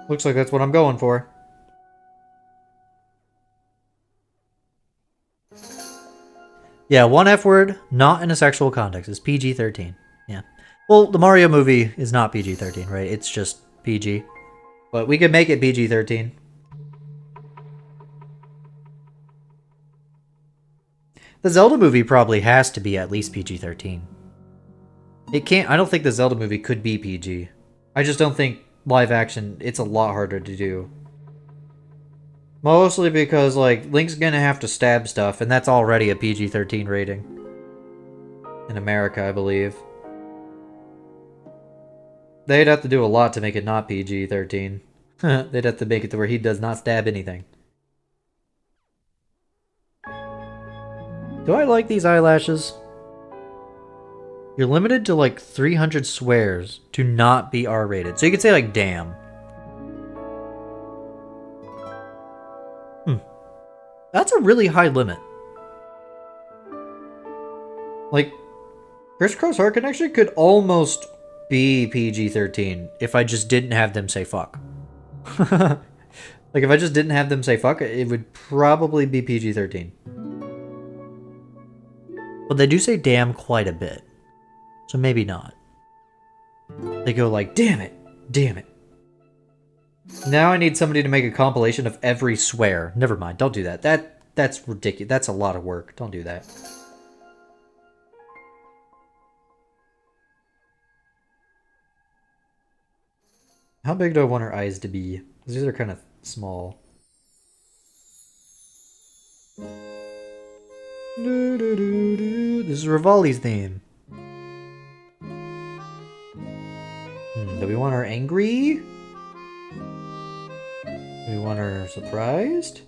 Looks like that's what I'm going for. Yeah, one F word, not in a sexual context. It's PG-13. Yeah. Well, the Mario movie is not PG-13, right? It's just PG. But we could make it PG-13. The Zelda movie probably has to be at least PG-13. It can't... I don't think the Zelda movie could be PG. I just don't think live action... It's a lot harder to do. Mostly because, like, Link's gonna have to stab stuff, and that's already a PG-13 rating. In America, I believe. They'd have to do a lot to make it not PG-13. They'd have to make it to where he does not stab anything. Do I like these eyelashes? You're limited to like 300 swears to not be R-rated. So you could say like, damn. That's a really high limit. Like, Crisscross Heart Connection could almost be PG-13 if I just didn't have them say fuck. Like, if I just didn't have them say fuck, it would probably be PG-13. But they do say damn quite a bit. So maybe not. They go like, damn it, damn it. Now I need somebody to make a compilation of every swear. Never mind, don't do that. That's ridiculous. That's a lot of work. Don't do that. How big do I want her eyes to be? Because these are kind of small. This is Rivali's theme. Do we want her angry? Do we want her surprised?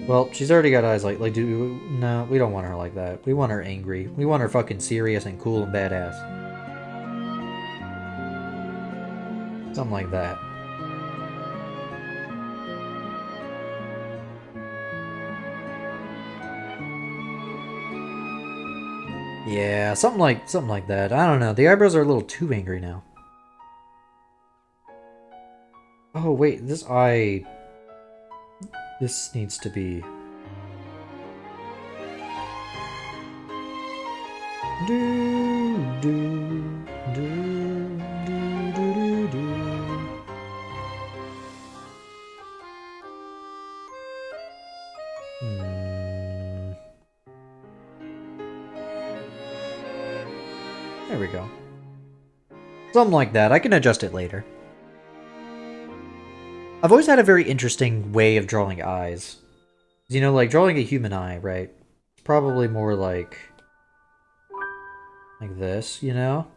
Well, she's already got eyes like no, we don't want her like that. We want her angry. We want her fucking serious and cool and badass. Something like that. Yeah, something like that. I don't know. The eyebrows are a little too angry now. Oh wait, this eye. This needs to be. There we go. Something like that. I can adjust it later. I've always had a very interesting way of drawing eyes. You know, like drawing a human eye, right? It's probably more like this, you know?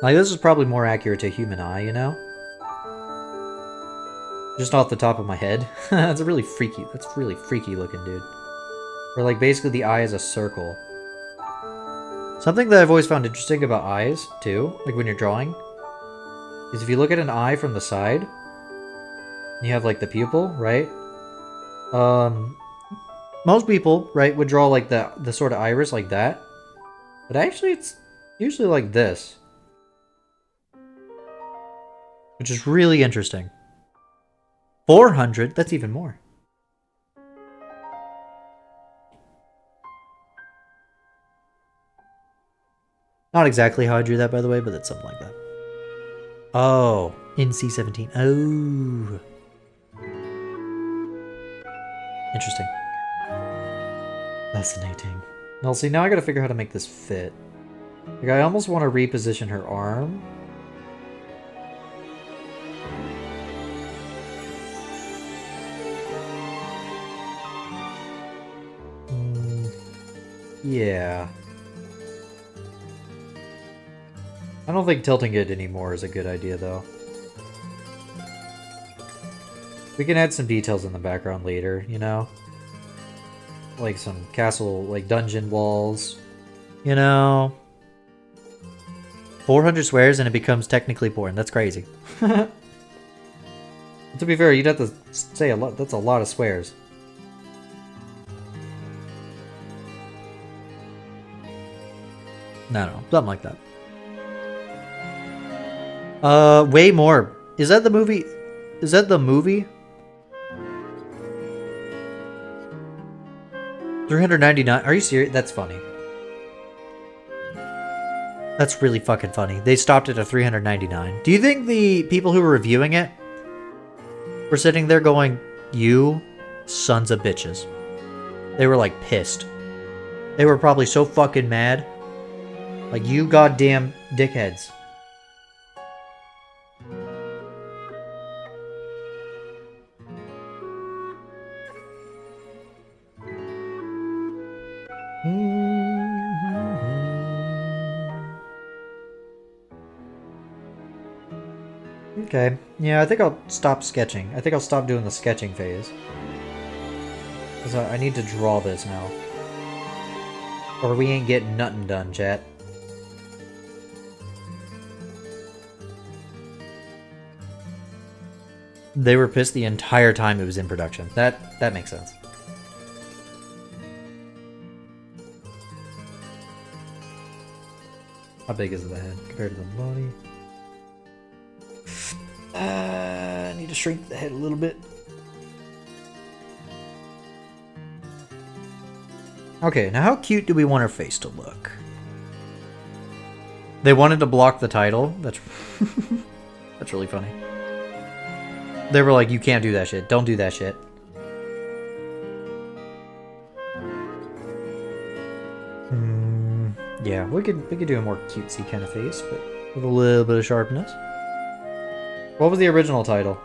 Like, this is probably more accurate to a human eye, you know? Just off the top of my head. That's really freaky looking, dude. Where, like, basically the eye is a circle. Something that I've always found interesting about eyes, too, like when you're drawing, is if you look at an eye from the side, you have, like, the pupil, right? Most people, right, would draw, like, the sort of iris like that. But actually, it's usually like this. Which is really interesting. 400? That's even more. Not exactly how I drew that, by the way, but it's something like that. Oh, in C17. Oh. Interesting. Fascinating. Now, see, now I gotta figure out how to make this fit. Like, I almost want to reposition her arm. Yeah. I don't think tilting it anymore is a good idea, though. We can add some details in the background later, you know? Like some castle, like dungeon walls. You know? 400 swears and it becomes technically porn. That's crazy. To be fair, you'd have to say a lot. That's a lot of swears. No, something like that. Way more. Is that the movie? Is that the movie? 399. Are you serious? That's funny. That's really fucking funny. They stopped it at 399. Do you think the people who were reviewing it were sitting there going, "You sons of bitches"? They were like pissed. They were probably so fucking mad. Like, you goddamn dickheads. Okay. Yeah, I think I'll stop sketching. I think I'll stop doing the sketching phase. Because I need to draw this now. Or we ain't getting nothing done, chat. They were pissed the entire time it was in production. That makes sense. How big is the head compared to the body? I need to shrink the head a little bit. Okay, now how cute do we want her face to look? They wanted to block the title. That's that's really funny. They were like, "You can't do that shit. Don't do that shit." Yeah, we could do a more cutesy kind of face, but with a little bit of sharpness. What was the original title?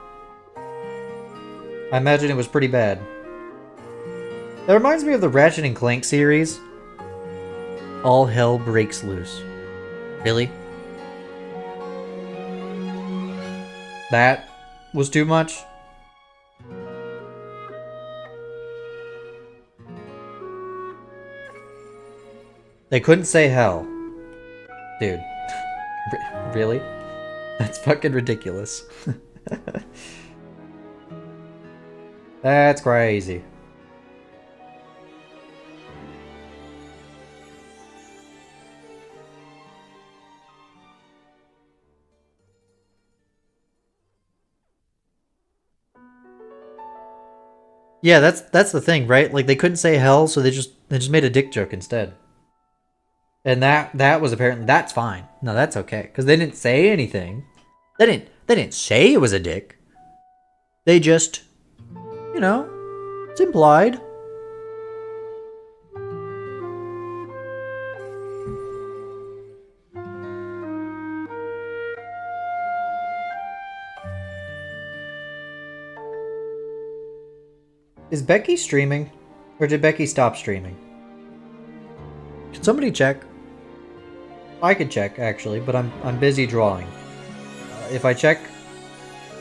I imagine it was pretty bad. That reminds me of the Ratchet and Clank series. All hell breaks loose. Really? That was too much? They couldn't say hell. Dude. Really? That's fucking ridiculous. That's crazy. Yeah, that's the thing, right? Like, they couldn't say hell, so they just made a dick joke instead. And that was apparently, that's fine. No, that's okay, because they didn't say anything. They didn't say it was a dick. They just, you know, it's implied. Is Becky streaming? Or did Becky stop streaming? Can somebody check? I could check, actually, but I'm busy drawing. If I check,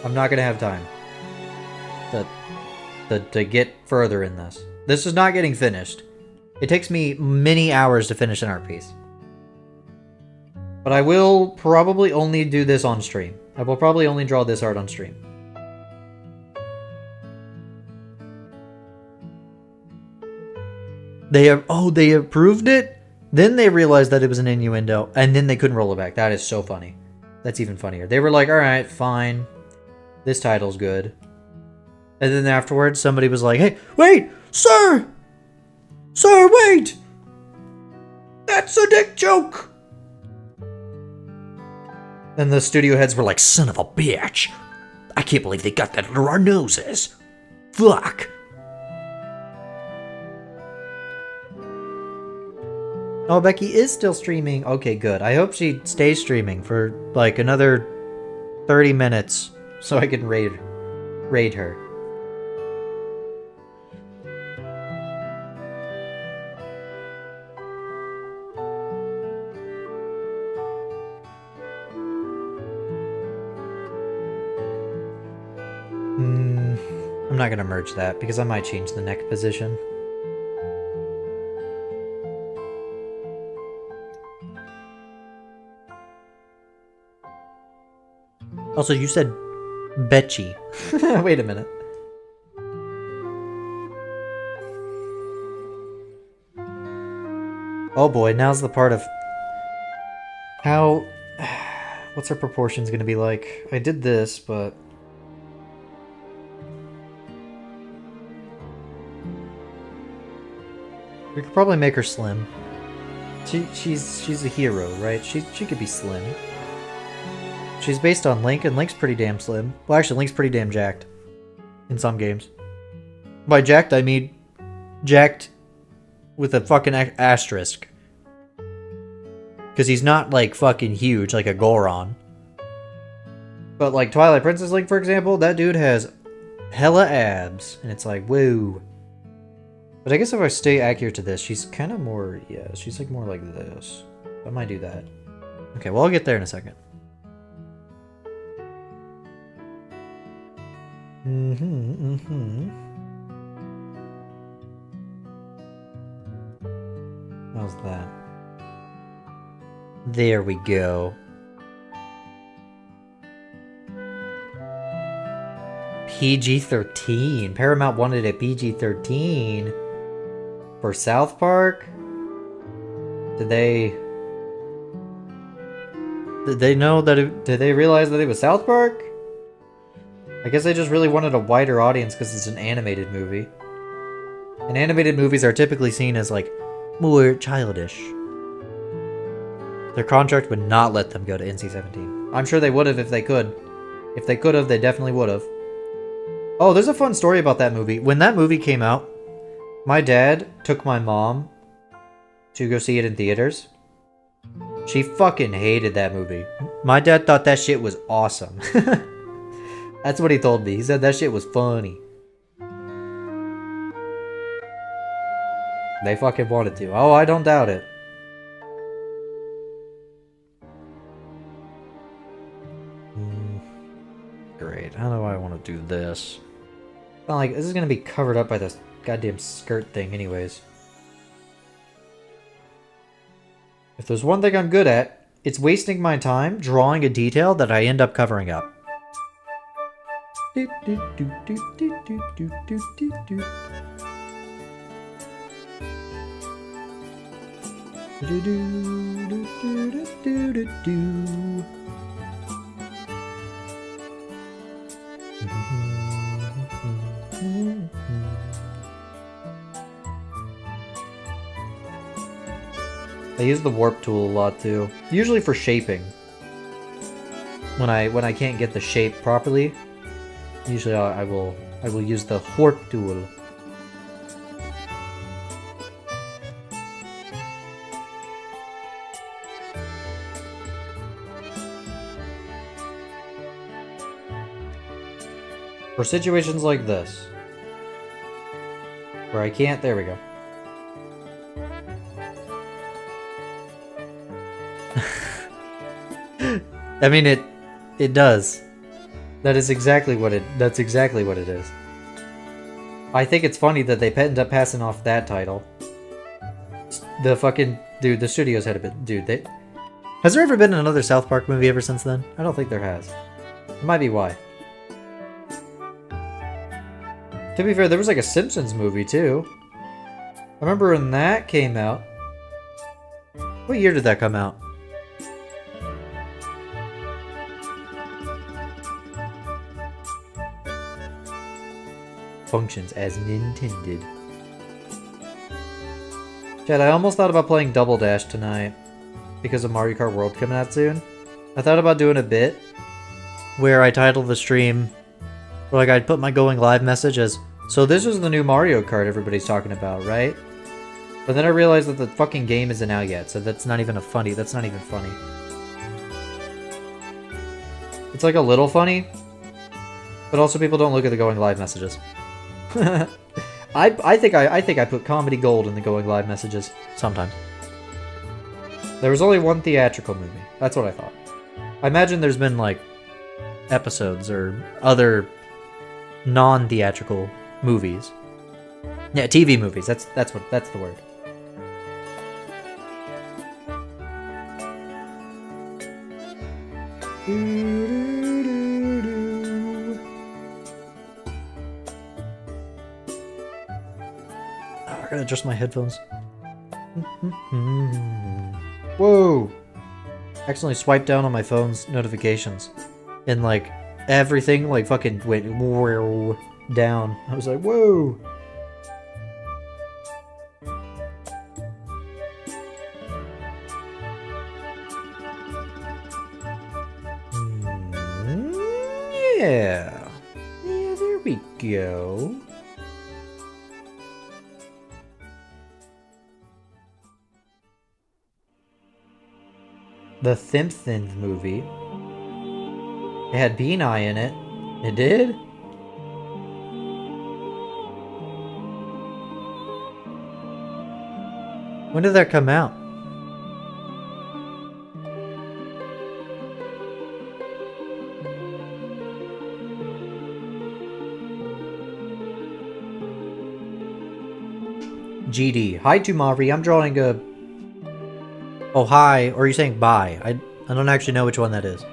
I'm not gonna have time to get further in this. This is not getting finished. It takes me many hours to finish an art piece. But I will probably only do this on stream. I will probably only draw this art on stream. They approved it? Then they realized that it was an innuendo, and then they couldn't roll it back. That is so funny. That's even funnier. They were like, alright, fine. This title's good. And then afterwards, somebody was like, hey, wait! Sir! Sir, wait! That's a dick joke! And the studio heads were like, son of a bitch! I can't believe they got that under our noses! Fuck! Oh, Becky is still streaming. Okay, good. I hope she stays streaming for like another 30 minutes so I can raid her. I'm not gonna merge that because I might change the neck position. Also, you said Betchy. Wait a minute. Oh boy, now's the part of... How... What's our proportions gonna be like? I did this, but... We could probably make her slim. She's a hero, right? She could be slim. She's based on Link, and Link's pretty damn slim. Well, actually, Link's pretty damn jacked. In some games. By jacked, I mean... jacked with a fucking asterisk. Because he's not, like, fucking huge, like a Goron. But, like, Twilight Princess Link, for example, that dude has hella abs. And it's like, whoa. But I guess if I stay accurate to this, she's kind of more... yeah, she's, like, more like this. I might do that. Okay, well, I'll get there in a second. How's that? There we go. PG-13. Paramount wanted a PG-13 for South Park. Did they know that did they realize that it was South Park? I guess they just really wanted a wider audience because it's an animated movie. And animated movies are typically seen as, like, more childish. Their contract would not let them go to NC-17. I'm sure they would have if they could. If they could have, they definitely would have. Oh, there's a fun story about that movie. When that movie came out, my dad took my mom to go see it in theaters. She fucking hated that movie. My dad thought that shit was awesome. That's what he told me. He said that shit was funny. They fucking wanted to. Oh, I don't doubt it. Great. How do I want to do this? Not like this is gonna be covered up by this goddamn skirt thing, anyways. If there's one thing I'm good at, it's wasting my time drawing a detail that I end up covering up. I use the warp tool a lot too, usually for shaping. When I can't get the shape properly, usually I will use the warp tool. For situations like this, where I can't, there we go. I mean, it does. That's exactly what it is. I think it's funny that they end up passing off that title. The fucking dude, the studios had a bit, dude. Has there ever been another South Park movie ever since then? I don't think there has. It might be why. To be fair, there was like a Simpsons movie too. I remember when that came out. What year did that come out? Functions as intended. Chad, I almost thought about playing Double Dash tonight because of Mario Kart World coming out soon. I thought about doing a bit where I title the stream, or like I'd put my going live message as, so this is the new Mario Kart everybody's talking about, right? But then I realized that the fucking game isn't out yet, so that's not even funny. That's not even funny. It's like a little funny, but also people don't look at the going live messages. I think I put comedy gold in the going live messages sometimes. There was only one theatrical movie. That's what I thought. I imagine there's been like episodes or other non-theatrical movies. Yeah, TV movies. That's the word. I gotta adjust my headphones. Whoa! accidentally swiped down on my phone's notifications. And like, everything like fucking went down. I was like, whoa! Yeah. Yeah, there we go. The Simpsons movie. It had Bean Eye in it. It did? When did that come out? GD. Hi, Tumari. I'm drawing a... Oh, hi. Or are you saying bye? I don't actually know which one that is.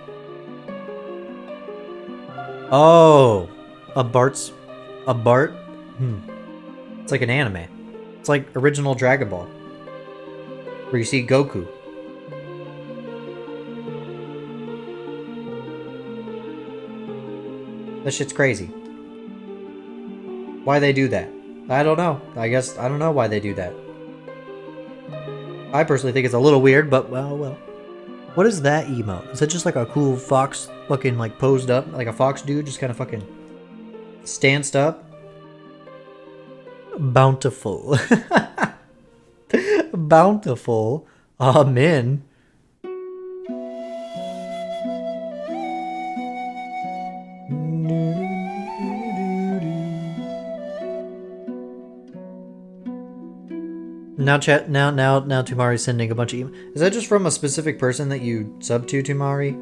Oh. A Bart? It's like an anime. It's like original Dragon Ball. Where you see Goku. That shit's crazy. Why they do that? I don't know. I guess I don't know why they do that. I personally think it's a little weird, but well. What is that emote? Is it just like a cool fox fucking like posed up? Like a fox dude just kind of fucking stanced up? Bountiful. Bountiful. Amen. Now chat now Tumari's sending a bunch of emails. Is that just from a specific person that you sub to, Tumari?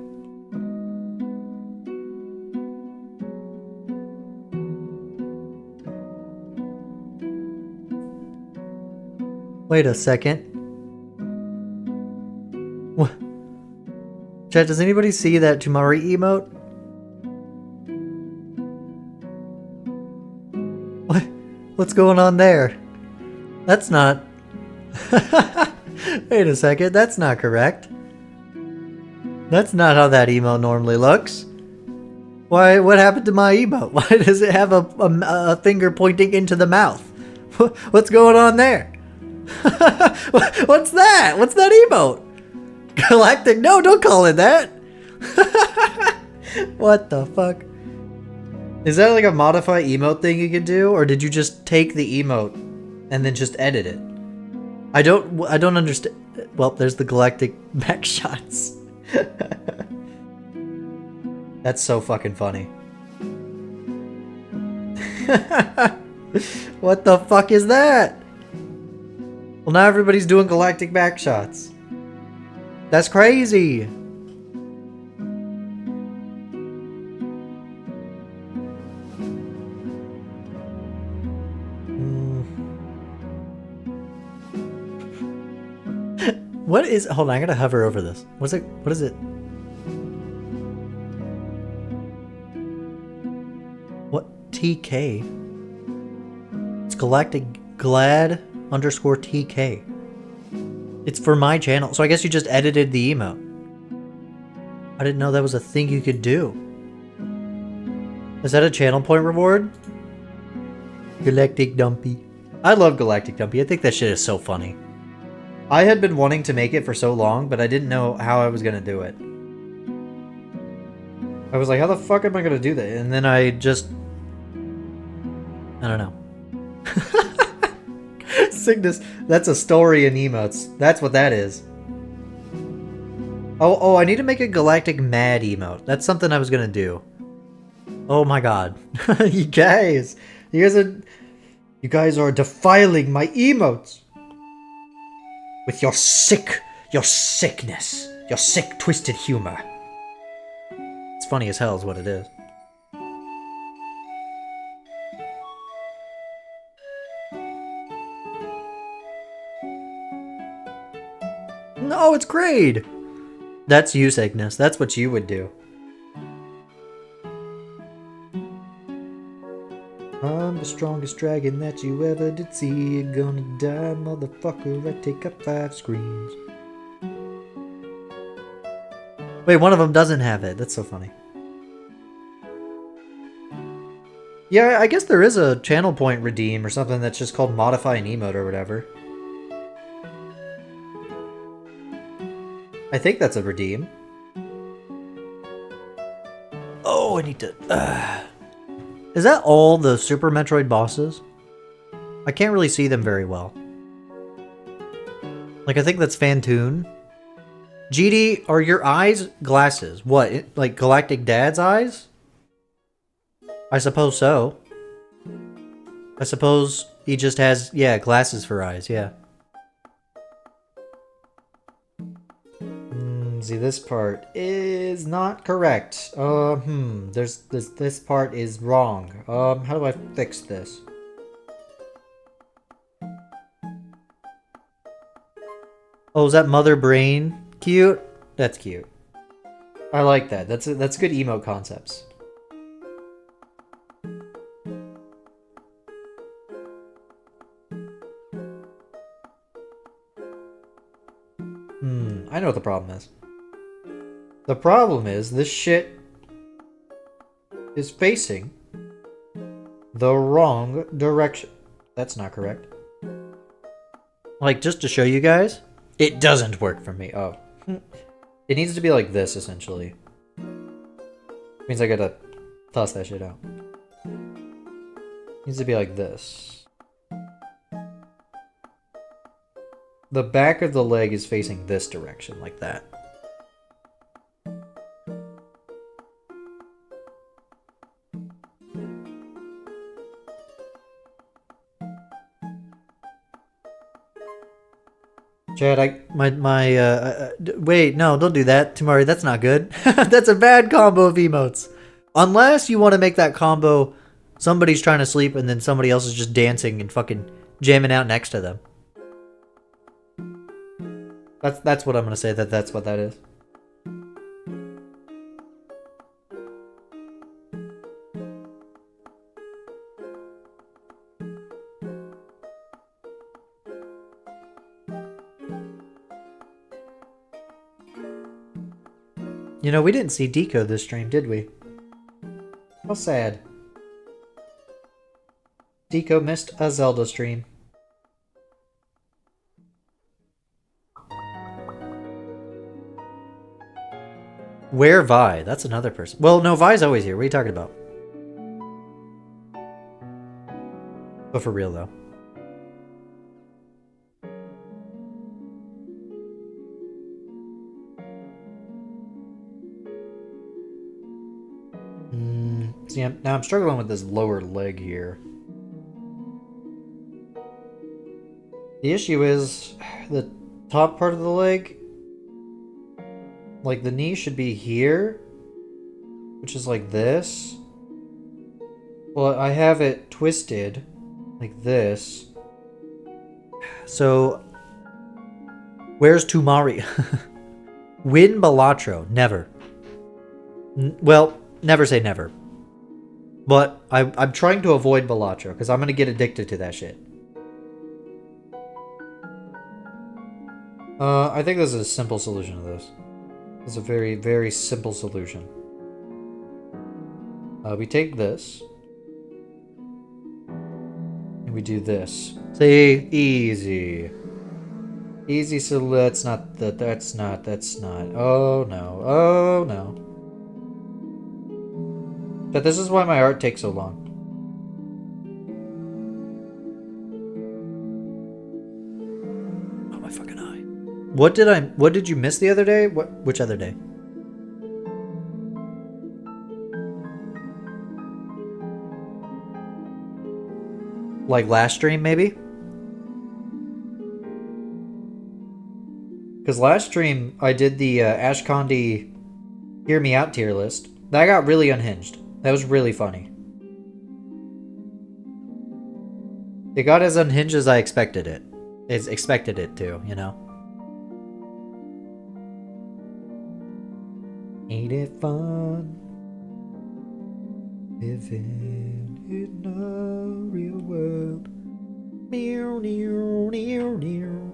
Wait a second. What? Chat, does anybody see that Tumari emote? What? What's going on there? That's not... Wait a second, that's not correct. That's not how that emote normally looks. Why? What happened to my emote? Why does it have a finger pointing into the mouth? What's going on there? What's that? What's that emote? Galactic? No, don't call it that. What the fuck? Is that like a modify emote thing you can do, or did you just take the emote and then just edit it? I don't understand. Well, there's the Galactic back shots. That's so fucking funny. What the fuck is that? Well, now everybody's doing Galactic back shots. That's crazy. What is... Hold on, I gotta hover over this. What's it? What is it? What? TK? It's Galactic Glad _ TK. It's for my channel. So I guess you just edited the emote. I didn't know that was a thing you could do. Is that a channel point reward? Galactic Dumpy. I love Galactic Dumpy. I think that shit is so funny. I had been wanting to make it for so long, but I didn't know how I was going to do it. I was like, how the fuck am I going to do that? And then I just... I don't know. Cygnus, that's a story in emotes. That's what that is. Oh, I need to make a Galactic Mad emote. That's something I was going to do. Oh my god. You guys are defiling my emotes. With your sickness, your sick, twisted humor. It's funny as hell is what it is. No, it's great! That's you, Cygnus. That's what you would do. I'm the strongest dragon that you ever did see. You're gonna die, motherfucker. I take up 5 screens. Wait, one of them doesn't have it. That's so funny. Yeah, I guess there is a channel point redeem or something that's just called modify an emote or whatever. I think that's a redeem. Oh, I need to... Is that all the Super Metroid bosses? I can't really see them very well. Like, I think that's Fantoon. GD, are your eyes glasses? What, like Galactic Dad's eyes? I suppose so. I suppose he just has, yeah, glasses for eyes, yeah. See, this part is not correct. This part is wrong. How do I fix this? Oh, is that Mother Brain? Cute? That's cute. I like that. That's good emote concepts. I know what the problem is. The problem is this shit is facing the wrong direction. That's not correct. Like, just to show you guys, it doesn't work for me. Oh. It needs to be like this, essentially. Means I gotta toss that shit out. It needs to be like this. The back of the leg is facing this direction, like that. Chad, wait, no, don't do that, Tamari, that's not good. That's a bad combo of emotes. Unless you want to make that combo, somebody's trying to sleep and then somebody else is just dancing and fucking jamming out next to them. That's what I'm gonna say, that's what that is. You know, we didn't see Deco this stream, did we? How sad. Deco missed a Zelda stream. Where Vi? That's another person. Well, no, Vi's always here. What are you talking about? But for real, though. See, now I'm struggling with this lower leg here. The issue is the top part of the leg, like the knee should be here, which is like this. Well, I have it twisted like this. So, where's Tumari? Win Balatro. Never. Well, never say never. But I'm trying to avoid Balatro because I'm going to get addicted to that shit. I think there's a simple solution to this. There's a very, very simple solution. We take this. And we do this. See? Easy. Easy, so that's not. Oh no. Oh no. But this is why my art takes so long. Oh, my fucking eye. What did you miss the other day? Which other day? Like last stream, maybe? Because last stream, I did the Ash Condi Hear Me Out tier list. That got really unhinged. That was really funny. It got as unhinged as I expected it. It's expected it to, you know? Ain't it fun living in a real world? Meow, meow, meow, meow.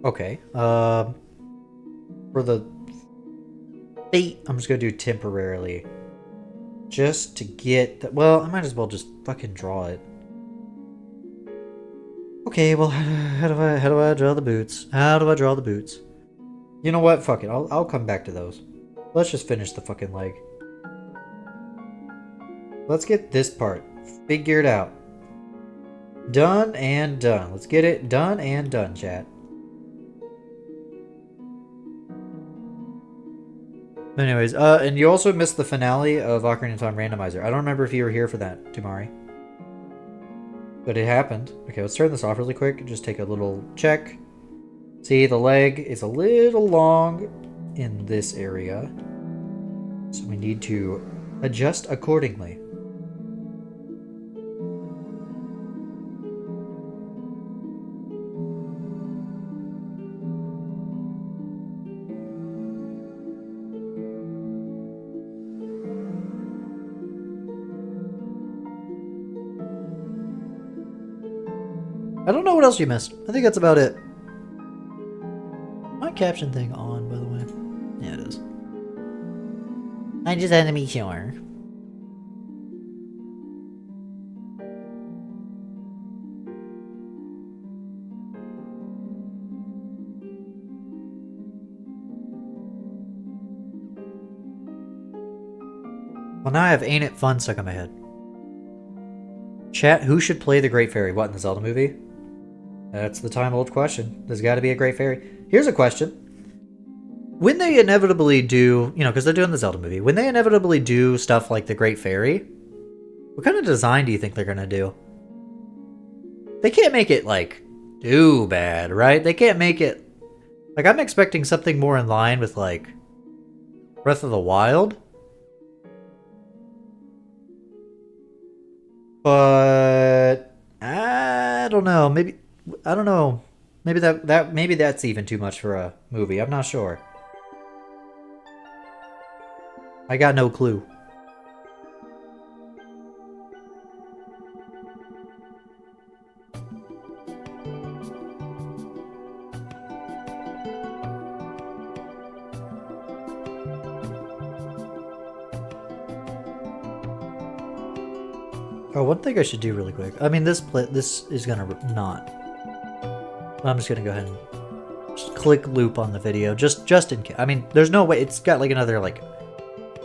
Okay. For the fate, I'm just gonna do temporarily. Just to get the, well, I might as well just fucking draw it. Okay, well, how do I draw the boots? How do I draw the boots? You know what? Fuck it. I'll come back to those. Let's just finish the fucking leg. Let's get this part figured out. Done and done. Let's get it done and done, chat. Anyways, and you also missed the finale of Ocarina of Time Randomizer. I don't remember if you were here for that, Tumari. But it happened. Okay, let's turn this off really quick. Just take a little check. See, the leg is a little long in this area. So we need to adjust accordingly. I don't know what else you missed. I think that's about it. My caption thing on, by the way. Yeah, it is. I just had to be sure. Well, now I have Ain't It Fun stuck in my head. Chat, who should play the Great Fairy? What, in the Zelda movie? That's the time-old question. There's got to be a Great Fairy. Here's a question. When they inevitably do, you know, because they're doing the Zelda movie, when they inevitably do stuff like the Great Fairy, what kind of design do you think they're going to do? They can't make it, like, too bad, right? They can't make it... Like, I'm expecting something more in line with, like, Breath of the Wild. But... I don't know. Maybe... I don't know. Maybe maybe that's even too much for a movie. I'm not sure. I got no clue. Oh, one thing I should do really quick. I mean, this is gonna not. I'm just gonna go ahead and just click loop on the video, just in case. I mean, there's no way. It's got like another like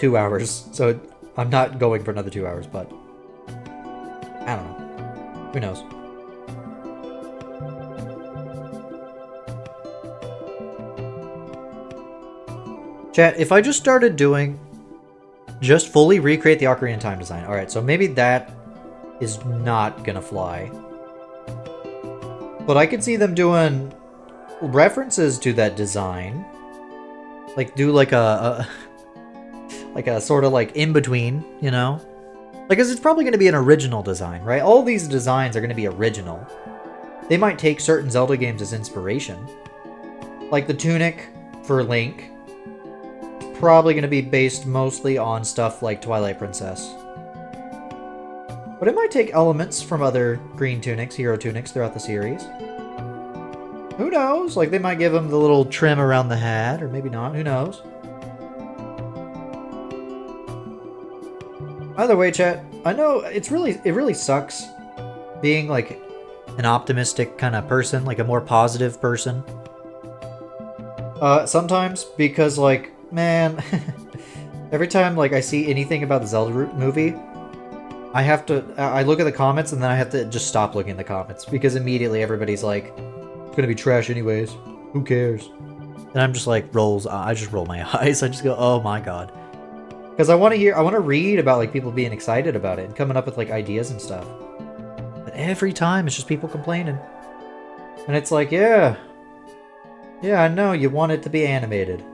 2 hours, so I'm not going for another 2 hours. But I don't know. Who knows? Chat, if I just started doing just fully recreate the Ocarina of Time design. All right, so maybe that is not gonna fly. But I could see them doing references to that design. Like do like a like a sort of like in between, you know? Like, 'cause it's probably going to be an original design, right? All these designs are going to be original. They might take certain Zelda games as inspiration. Like the tunic for Link, probably going to be based mostly on stuff like Twilight Princess. But it might take elements from other green tunics, hero tunics throughout the series. Who knows? Like, they might give them the little trim around the hat, or maybe not. Who knows? Either way, chat, I know it really sucks being like an optimistic kind of person, like a more positive person. Sometimes, because like, man, every time like I see anything about the Zelda movie, I look at the comments and then I have to just stop looking at the comments because immediately everybody's like, it's gonna be trash anyways. Who cares? And I'm just like I just roll my eyes. I just go, oh my god. Because I want to read about like people being excited about it and coming up with like ideas and stuff. But every time it's just people complaining. And it's like, yeah, I know you want it to be animated.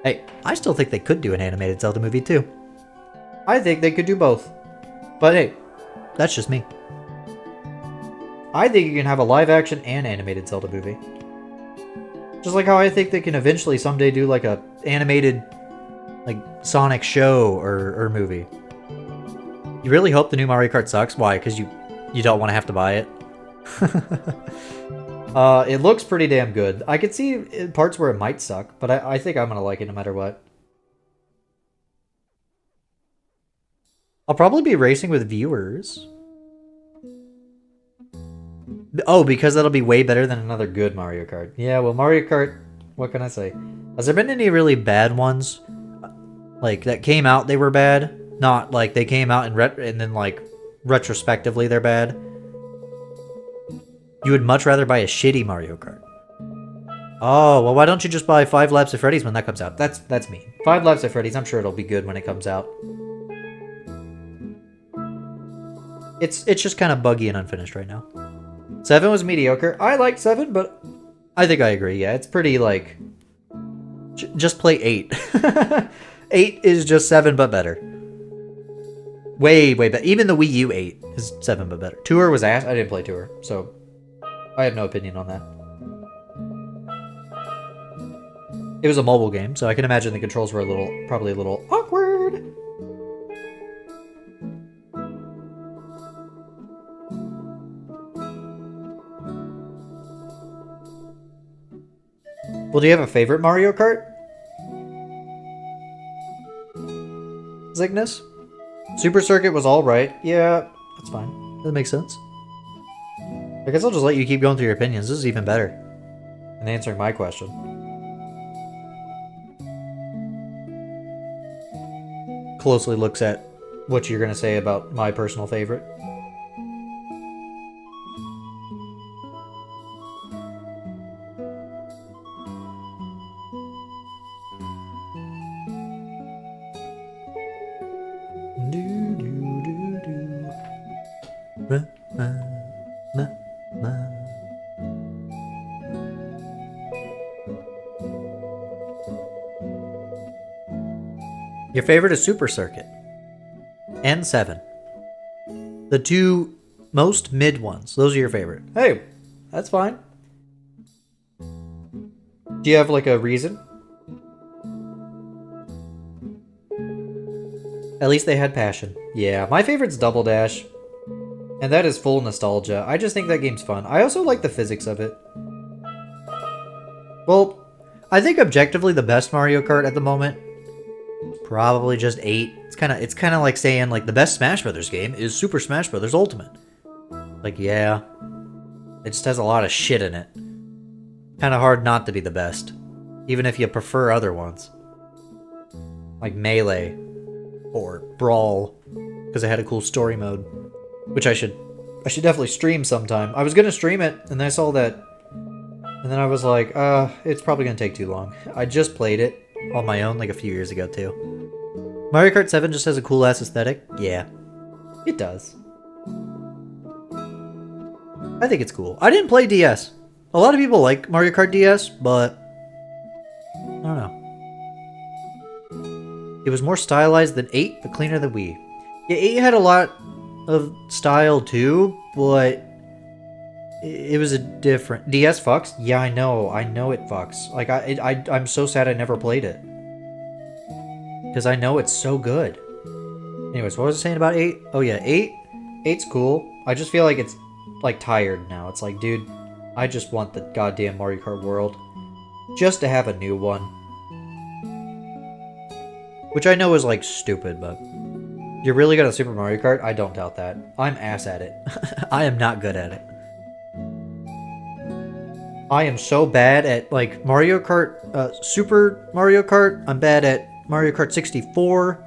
Hey, I still think they could do an animated Zelda movie too. I think they could do both. But hey, that's just me. I think you can have a live action and animated Zelda movie. Just like how I think they can eventually someday do like a animated like Sonic show or movie. You really hope the new Mario Kart sucks? Why? Because you don't want to have to buy it? It looks pretty damn good. I could see parts where it might suck, but I think I'm gonna like it no matter what. I'll probably be racing with viewers. Oh, because that'll be way better than another good Mario Kart. Yeah, well, Mario Kart, what can I say? Has there been any really bad ones? Like, that came out, they were bad? Not, like, they came out and then, like, retrospectively they're bad? You would much rather buy a shitty Mario Kart. Oh, well, why don't you just buy 5 Laps at Freddy's when that comes out? That's mean. 5 Laps at Freddy's, I'm sure it'll be good when it comes out. It's just kind of buggy and unfinished right now. 7 was mediocre. I like 7, but I think I agree. Yeah, it's pretty, like... just play 8. 8 is just 7, but better. Way better. Even the Wii U 8 is 7, but better. Tour was ass. I didn't play Tour, so I have no opinion on that. It was a mobile game, so I can imagine the controls were probably a little awkward. Well, do you have a favorite Mario Kart? Cygnus? Super Circuit was alright. Yeah, that's fine. That makes sense. I guess I'll just let you keep going through your opinions. This is even better than answering my question. Closely looks at what you're going to say about my personal favorite. Your favorite is Super Circuit. And 7. The 2 most mid ones. Those are your favorite. Hey, that's fine. Do you have, like, a reason? At least they had passion. Yeah, my favorite's Double Dash. And that is full nostalgia. I just think that game's fun. I also like the physics of it. Well, I think objectively the best Mario Kart at the moment, probably just 8. It's kind of like saying, like, the best Smash Brothers game is Super Smash Brothers Ultimate. Like, yeah. It just has a lot of shit in it. Kind of hard not to be the best. Even if you prefer other ones. Like Melee. Or Brawl. Because it had a cool story mode. Which I should definitely stream sometime. I was going to stream it, and then I saw that. And then I was like, it's probably going to take too long. I just played it on my own like a few years ago, too. Mario Kart 7 just has a cool-ass aesthetic? Yeah. It does. I think it's cool. I didn't play DS. A lot of people like Mario Kart DS, but I don't know. It was more stylized than 8, but cleaner than Wii. Yeah, 8 had a lot of style too, but it was a different... DS fucks? Yeah, I know it fucks. Like, I'm so sad I never played it. Because I know it's so good. Anyways, what was I saying about 8? Oh yeah, 8? 8's cool. I just feel like it's, like, tired now. It's like, dude, I just want the goddamn Mario Kart world. Just to have a new one. Which I know is, like, stupid, but... You're really good at Super Mario Kart? I don't doubt that. I'm ass at it. I am not good at it. I am so bad at, like, Mario Kart, Super Mario Kart. I'm bad at Mario Kart 64.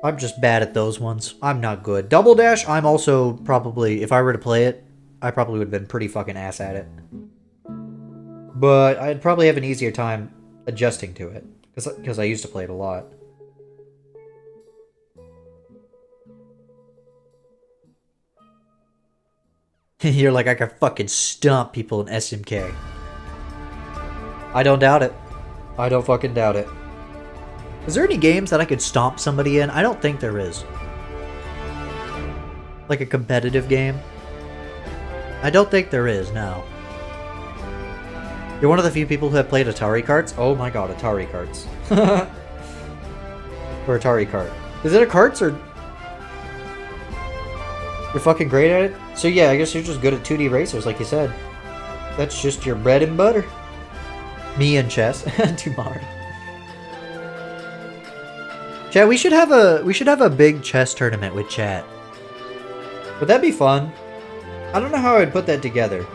I'm just bad at those ones. I'm not good. Double Dash, I'm also probably, if I were to play it, I probably would have been pretty fucking ass at it. But I'd probably have an easier time adjusting to it. Because I used to play it a lot. You're like, I can fucking stomp people in SMK. I don't doubt it. I don't fucking doubt it. Is there any games that I could stomp somebody in? I don't think there is. Like a competitive game? I don't think there is, no. You're one of the few people who have played Atari carts? Oh my god, Atari carts. Or Atari cart. Is it a carts or... You're fucking great at it? So yeah, I guess you're just good at 2D racers, like you said. That's just your bread and butter. Me and chess. Tomorrow. Chat, we should have a big chess tournament with chat. Would that be fun? I don't know how I'd put that together.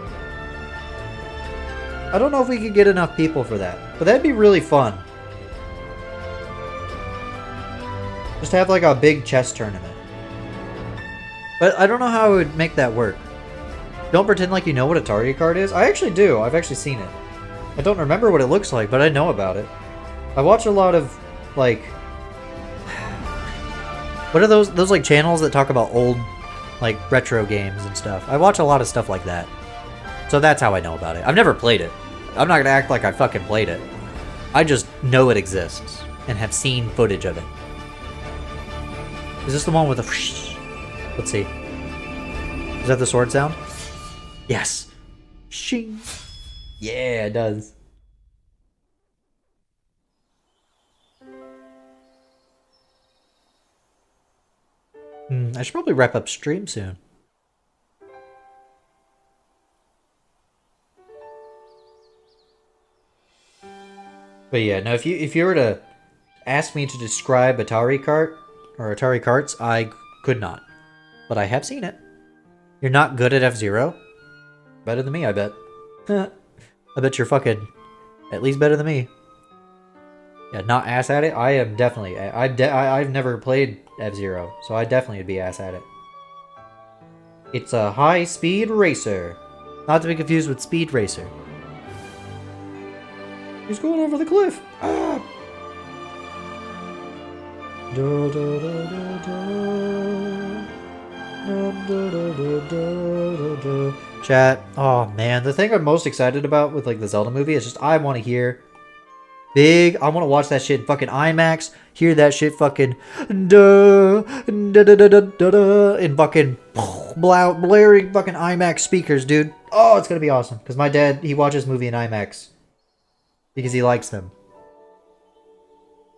I don't know if we could get enough people for that, but that'd be really fun. Just have like a big chess tournament. But I don't know how I would make that work. Don't pretend like you know what a Atari card is. I actually do. I've actually seen it. I don't remember what it looks like, but I know about it. I watch a lot of, like... What are those like channels that talk about old, like, retro games and stuff? I watch a lot of stuff like that. So that's how I know about it. I've never played it. I'm not gonna act like I fucking played it. I just know it exists and have seen footage of it. Is this the one with the... Let's see. Is that the sword sound? Yes. Shing. Yeah, it does. I should probably wrap up stream soon. But yeah, no, if you were to ask me to describe Atari cart or Atari carts, I could not. But I have seen it. You're not good at F-Zero? Better than me, I bet. I bet you're fucking at least better than me. Yeah, not ass at it? I am definitely... I've never played F-Zero, so I definitely would be ass at it. It's a high-speed racer. Not to be confused with Speed Racer. He's going over the cliff. Ah! Da, da, da, da, da. Chat. Oh man, the thing I'm most excited about with like the Zelda movie is just I want to hear big. I want to watch that shit in fucking IMAX. Hear that shit fucking da da da da da da da in fucking blaring fucking IMAX speakers, dude. Oh, it's gonna be awesome. Because my dad, he watches movie in IMAX because he likes them.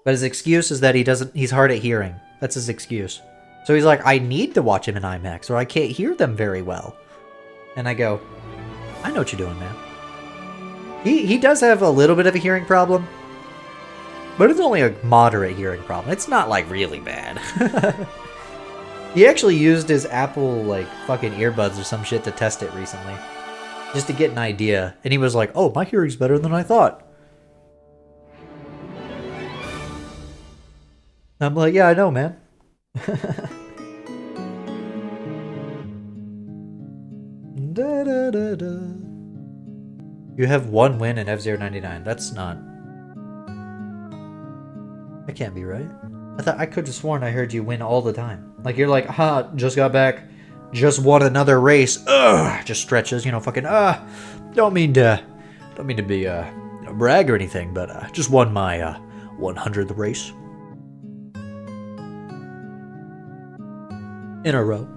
But his excuse is that he's hard at hearing. That's his excuse. So he's like, I need to watch him in IMAX or I can't hear them very well. And I go, I know what you're doing, man. He does have a little bit of a hearing problem. But it's only a moderate hearing problem. It's not like really bad. He actually used his Apple like fucking earbuds or some shit to test it recently. Just to get an idea. And he was like, oh, my hearing's better than I thought. I'm like, yeah, I know, man. Da, da, da, da. You have one win in F-Zero 99. That's not... That can't be right. I could have sworn I heard you win all the time. Like, you're like, just got back. Just won another race. Ugh! Just stretches, you know, fucking, don't mean to be, brag or anything, but, just won my, 100th race. In a row.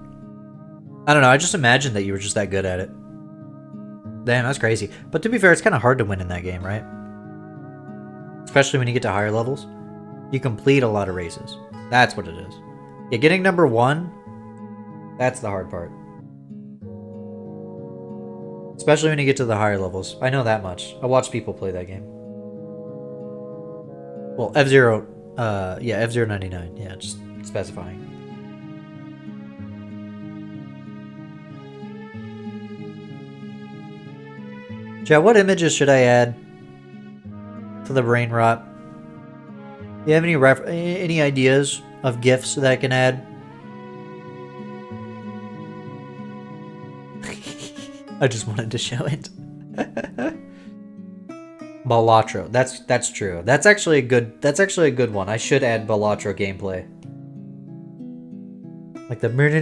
I don't know, I just imagined that you were just that good at it. Damn, that's crazy. But to be fair, it's kind of hard to win in that game, right? Especially when you get to higher levels. You complete a lot of races. That's what it is. Yeah, getting number 1, that's the hard part. Especially when you get to the higher levels. I know that much. I watch people play that game. Well, F-Zero, yeah, F-Zero 99. Yeah, just specifying. Chat, what images should I add to the brain rot? Do you have any ideas of GIFs that I can add? I just wanted to show it. Balatro. That's true. That's actually a good one. I should add Balatro gameplay. Like the when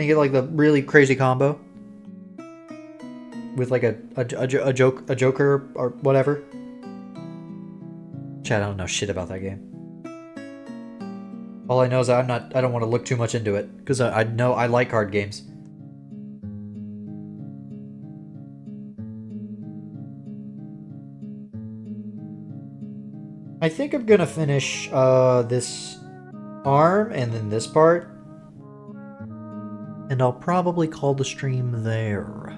you get like the really crazy combo with like a joker or whatever. Chat, I don't know shit about that game. All I know is I don't want to look too much into it because I know I like card games. I think I'm gonna finish this arm and then this part. And I'll probably call the stream there.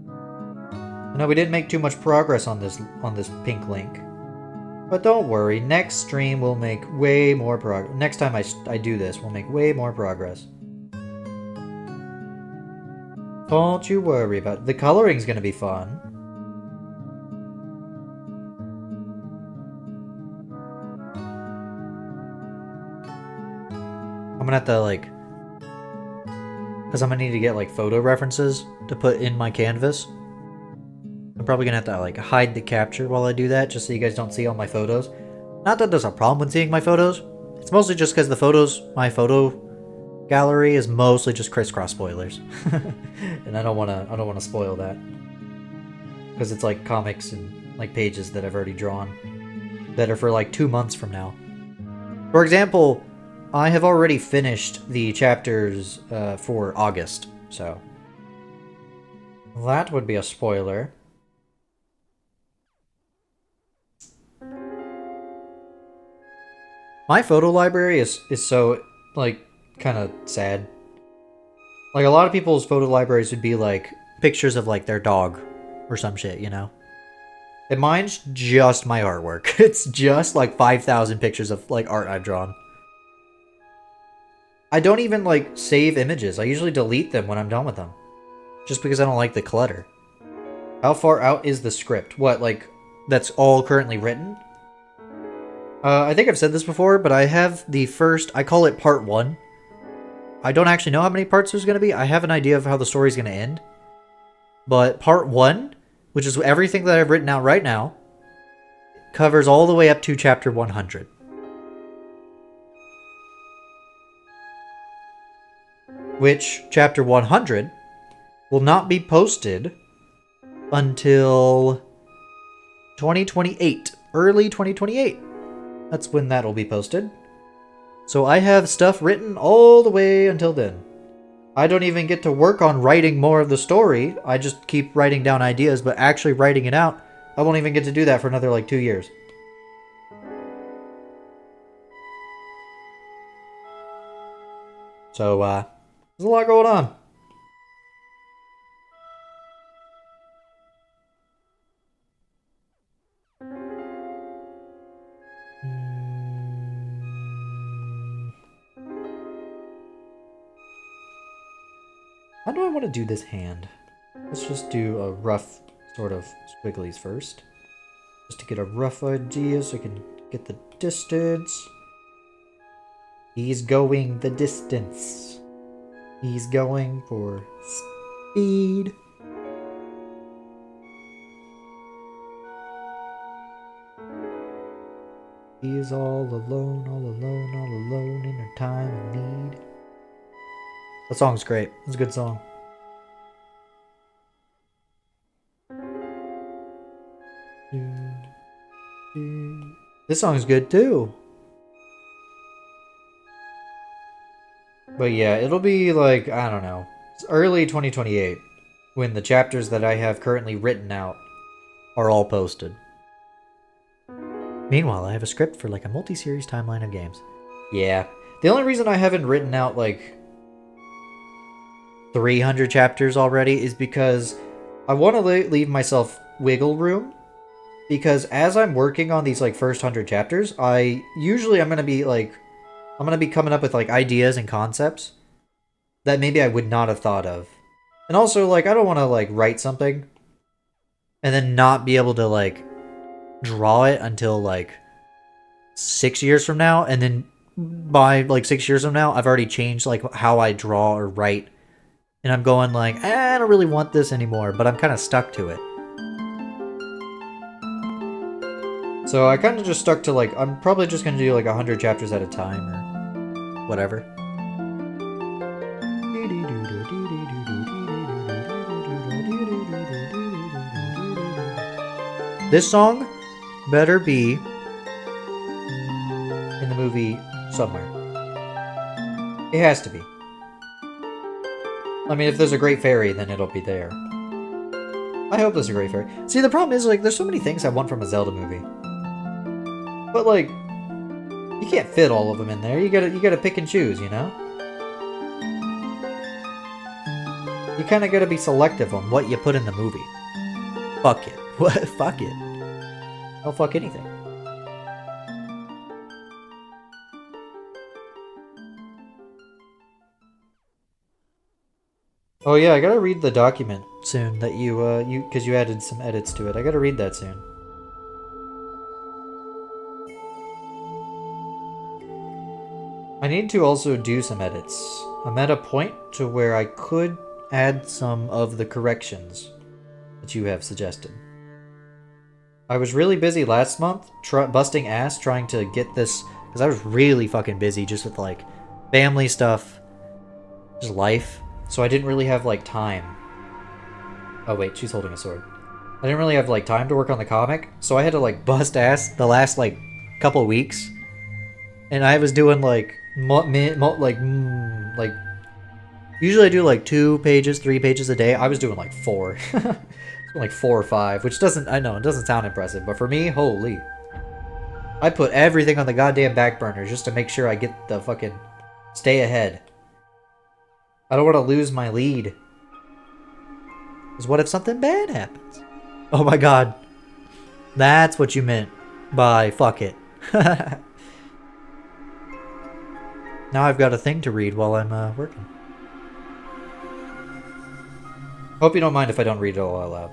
I know we didn't make too much progress on this pink link. But don't worry, next stream we'll make way more progress. Next time I do this, we'll make way more progress. Don't you worry about it. The coloring's gonna be fun. I'm gonna have to, like... Because I'm gonna need to get, like, photo references to put in my canvas. I'm probably gonna have to, like, hide the capture while I do that, just so you guys don't see all my photos. Not that there's a problem with seeing my photos. It's mostly just because the photos, my photo gallery is mostly just crisscross spoilers. And I don't wanna spoil that. Because it's like comics and like pages that I've already drawn that are for like 2 months from now. For example, I have already finished the chapters for August, so that would be a spoiler. My photo library is so, like, kind of sad. Like, a lot of people's photo libraries would be, like, pictures of, like, their dog or some shit, you know? And mine's just my artwork. It's just, like, 5,000 pictures of, like, art I've drawn. I don't even, like, save images. I usually delete them when I'm done with them. Just because I don't like the clutter. How far out is the script? What, like, that's all currently written? I think I've said this before, but I have the first... I call it part 1. I don't actually know how many parts there's going to be. I have an idea of how the story's going to end. But part 1, which is everything that I've written out right now, covers all the way up to chapter 100. Which, chapter 100, will not be posted until 2028. Early 2028. That's when that'll be posted. So I have stuff written all the way until then. I don't even get to work on writing more of the story. I just keep writing down ideas, but actually writing it out, I won't even get to do that for another, like, 2 years. So, there's a lot going on. How do I want to do this hand? Let's just do a rough sort of squigglies first. Just to get a rough idea so I can get the distance. He's going the distance. He's going for speed. He is all alone, all alone, all alone in her time of need. That song's great. It's a good song. This song's good too. But yeah, it'll be like, I don't know, it's early 2028 when the chapters that I have currently written out are all posted. Meanwhile, I have a script for like a multi-series timeline of games. Yeah. The only reason I haven't written out like 300 chapters already is because I want to leave myself wiggle room, because as I'm working on these like first 100 chapters, I'm going to be coming up with like ideas and concepts that maybe I would not have thought of. And also, like, I don't want to like write something and then not be able to like draw it until like 6 years from now, and then by like 6 years from now I've already changed like how I draw or write. And I'm going like, I don't really want this anymore, but I'm kind of stuck to it. So I kind of just stuck to like, I'm probably just going to do like 100 chapters at a time or whatever. This song better be in the movie somewhere. It has to be. I mean, if there's a great fairy, then it'll be there. I hope there's a great fairy. See, the problem is, like, there's so many things I want from a Zelda movie. But, like, You can't fit all of them in there. You gotta pick and choose, you know? You kinda gotta be selective on what you put in the movie. Fuck it. What? Fuck it. I'll fuck anything. Oh yeah, I gotta read the document soon that because you added some edits to it. I gotta read that soon. I need to also do some edits. I'm at a point to where I could add some of the corrections that you have suggested. I was really busy last month, busting ass trying to get this, because I was really fucking busy just with like family stuff, just life. So I didn't really have like time. Oh wait, she's holding a sword. I didn't really have like time to work on the comic, so I had to like bust ass the last like couple weeks, and I was doing like usually I do like 2 pages, 3 pages a day. I was doing like 4, like 4 or 5, which doesn't, I know it doesn't sound impressive, but for me, holy, I put everything on the goddamn back burner just to make sure I get the fucking stay ahead. I don't want to lose my lead. Because what if something bad happens? Oh my god. That's what you meant by fuck it. Now I've got a thing to read while I'm working. Hope you don't mind if I don't read it all out loud.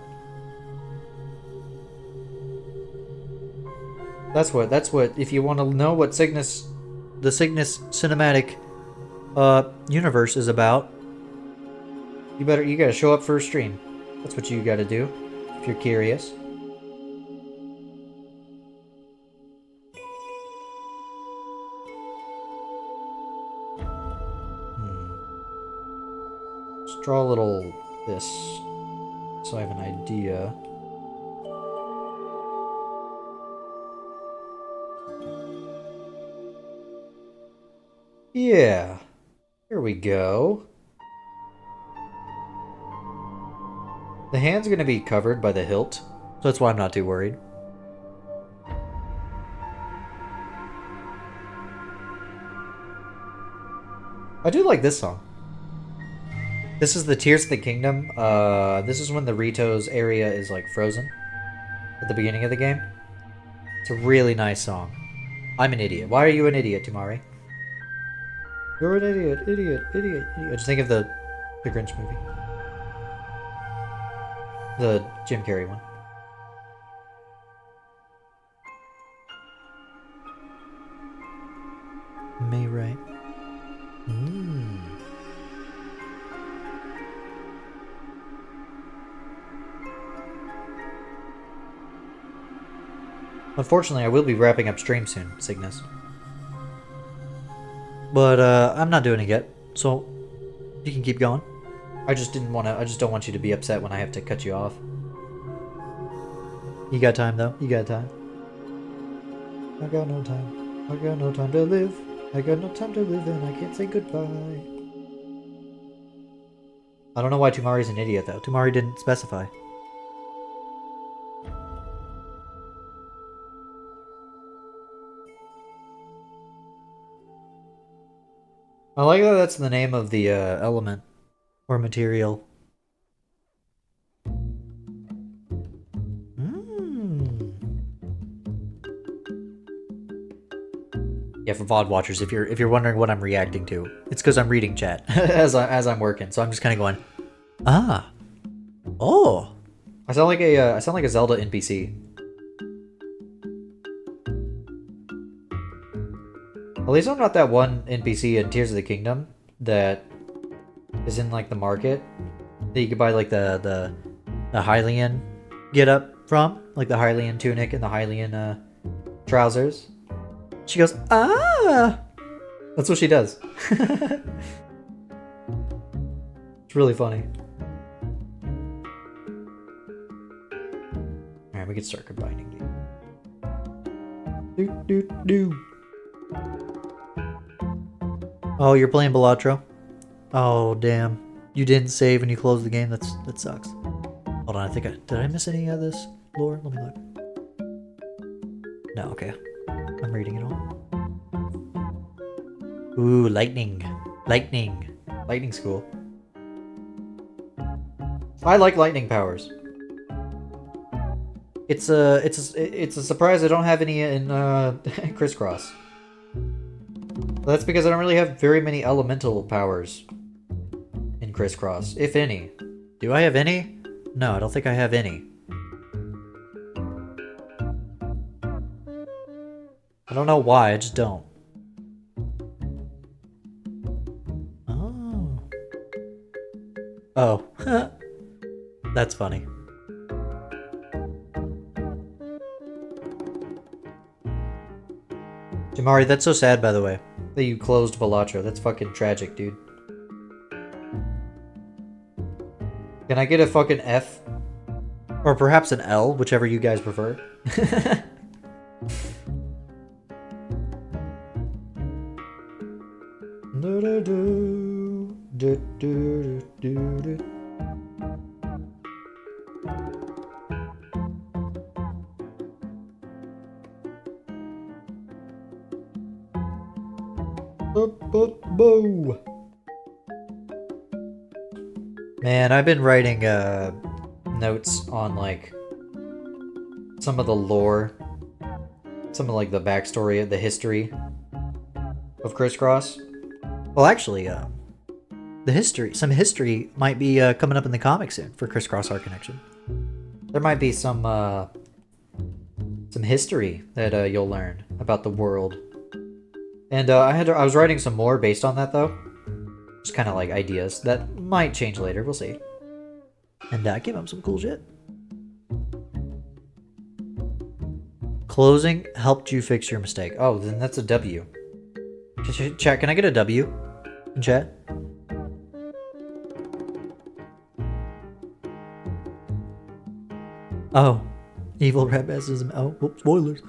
That's what, if you want to know what the Cygnus cinematic universe is about, you gotta show up for a stream. That's what you gotta do, if you're curious. Let's draw a little this, so I have an idea. Yeah, here we go. The hand's gonna be covered by the hilt, so that's why I'm not too worried. I do like this song. This is the Tears of the Kingdom. This is when the Rito's area is like frozen at the beginning of the game. It's a really nice song. I'm an idiot. Why are you an idiot, Tamari? You're an idiot, idiot, idiot, idiot. Just think of the Grinch movie. The Jim Carrey one. May right. Unfortunately, I will be wrapping up stream soon, Cygnus. But I'm not doing it yet, so you can keep going. I just don't want you to be upset when I have to cut you off. You got time though? You got time? I got no time. I got no time to live. I got no time to live and I can't say goodbye. I don't know why Tumari's an idiot though. Tumari didn't specify. I like that that's the name of the element or material. Yeah, for VOD watchers, if you're wondering what I'm reacting to, it's because I'm reading chat as I'm working. So I'm just kind of going, ah, oh. I sound like a Zelda NPC. At least I'm not that one NPC in Tears of the Kingdom that is in like the market that you could buy like the Hylian get up from, like the Hylian tunic and the Hylian trousers. She goes, ah! That's what she does. It's really funny. Alright, we can start combining these. Do. Oh, you're playing Balatro? Oh, damn. You didn't save and you closed the game? That sucks. Hold on, did I miss any of this lore? Let me look. No, okay. I'm reading it all. Ooh, lightning. Lightning. Lightning school. I like lightning powers. It's a surprise I don't have any in Crisscross. That's because I don't really have very many elemental powers in Crisscross, if any. Do I have any? No, I don't think I have any. I don't know why, I just don't. Oh. Oh. That's funny. Jamari, that's so sad, by the way, that you closed Balatro. That's fucking tragic, dude. Can I get a fucking F? Or perhaps an L, whichever you guys prefer. Man, I've been writing notes on like some of the lore, some of like the backstory, the history of Crisscross. Well, actually, some history might be coming up in the comic soon for Crisscross Art Connection. There might be some history that you'll learn about the world. And I was writing some more based on that though. Just kind of like ideas that might change later. We'll see. And I came up with some cool shit. Closing helped you fix your mistake. Oh, then that's a W. Chat, can I get a W in chat? Oh, evil rat baptism. Oh, whoops, spoilers.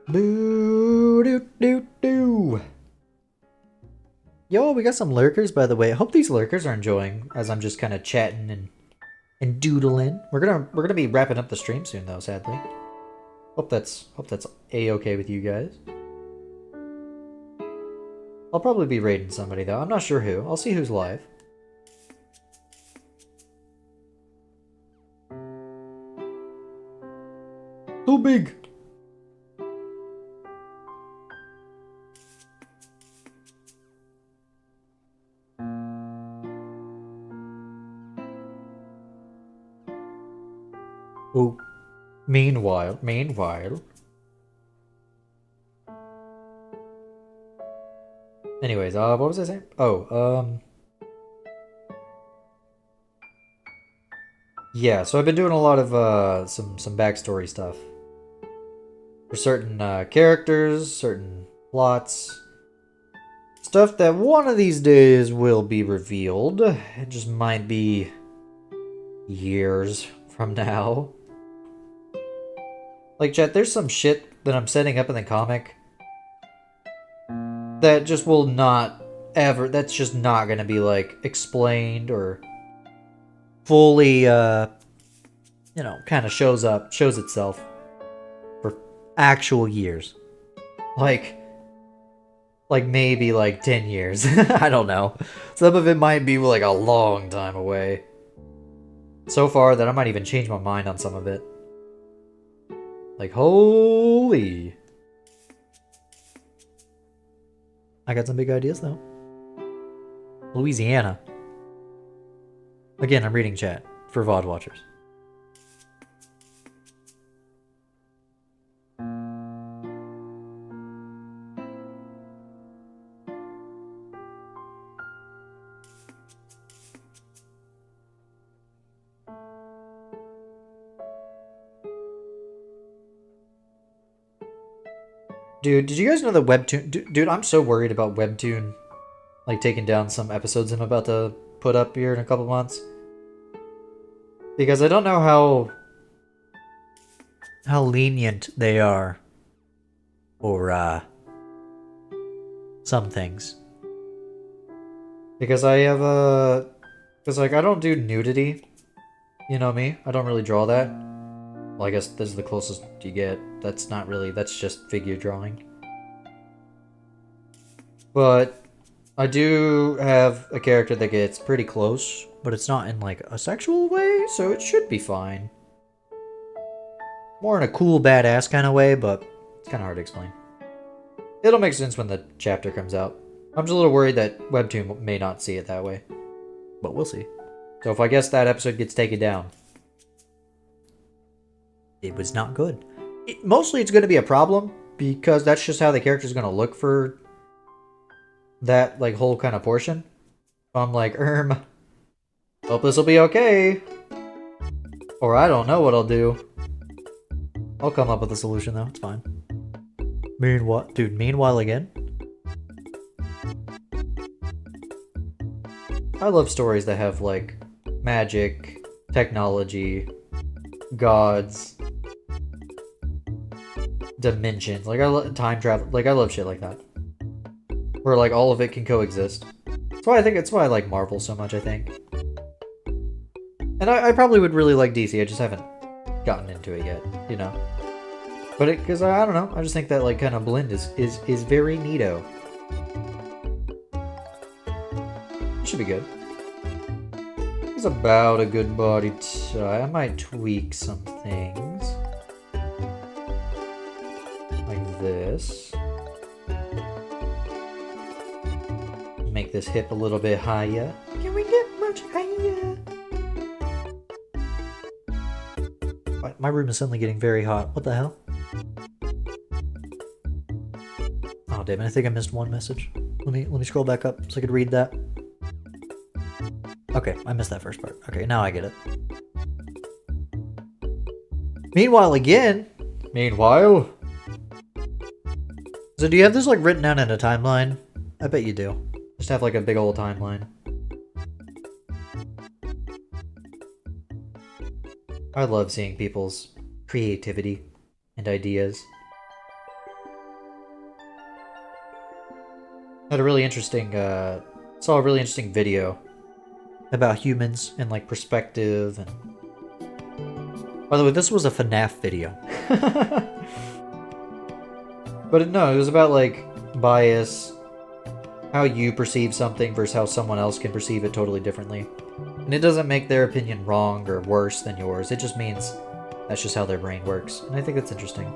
Boo doo doo doo. Yo, we got some lurkers, by the way. I hope these lurkers are enjoying as I'm just kind of chatting and doodling. We're gonna be wrapping up the stream soon, though. Sadly, hope that's a-okay with you guys. I'll probably be raiding somebody though. I'm not sure who. I'll see who's live. Too big. Oh, meanwhile. Anyways, what was I saying? Oh, yeah, so I've been doing a lot of, some backstory stuff. For certain, characters, certain plots. Stuff that one of these days will be revealed. It just might be years from now. Like, chat, there's some shit that I'm setting up in the comic that just will not ever, that's just not gonna be, like, explained or fully, you know, kind of shows itself for actual years. Like maybe, like, 10 years. I don't know. Some of it might be, like, a long time away. So far that I might even change my mind on some of it. Like, holy. I got some big ideas, though. Louisiana. Again, I'm reading chat for VOD watchers. Dude, did you guys know that Webtoon... Dude, I'm so worried about Webtoon, like, taking down some episodes I'm about to put up here in a couple months. Because I don't know how lenient they are. Or, some things. Because I have because, like, I don't do nudity. You know me? I don't really draw that. Well, I guess this is the closest you get. That's not really, that's just figure drawing. But I do have a character that gets pretty close, but it's not in like a sexual way, so it should be fine. More in a cool, badass kind of way, but it's kind of hard to explain. It'll make sense when the chapter comes out. I'm just a little worried that Webtoon may not see it that way. But we'll see. So if I guess that episode gets taken down, it was not good. Mostly it's going to be a problem, because that's just how the character's going to look for that like whole kind of portion. I'm like, hope this will be okay. Or I don't know what I'll do. I'll come up with a solution though, it's fine. Meanwhile again? I love stories that have like magic, technology, gods, dimensions. Like I love time travel. Like I love shit like that. Where like all of it can coexist. That's why I like Marvel so much, I think. And I probably would really like DC, I just haven't gotten into it yet, you know? But because I don't know, I just think that like kind of blend is very neato. It should be good. It's about a good body type. I might tweak some things. Like this. Make this hip a little bit higher. Can we get much higher? My room is suddenly getting very hot. What the hell? Oh damn it, I think I missed one message. Let me scroll back up so I could read that. Okay, I missed that first part. Okay, now I get it. Meanwhile again. Meanwhile. So do you have this like written down in a timeline? I bet you do. Just have like a big old timeline. I love seeing people's creativity and ideas. Had a really interesting, saw a really interesting video about humans and like perspective and... By the way, this was a FNAF video. But no, it was about like bias, how you perceive something versus how someone else can perceive it totally differently. And it doesn't make their opinion wrong or worse than yours, it just means that's just how their brain works. And I think that's interesting.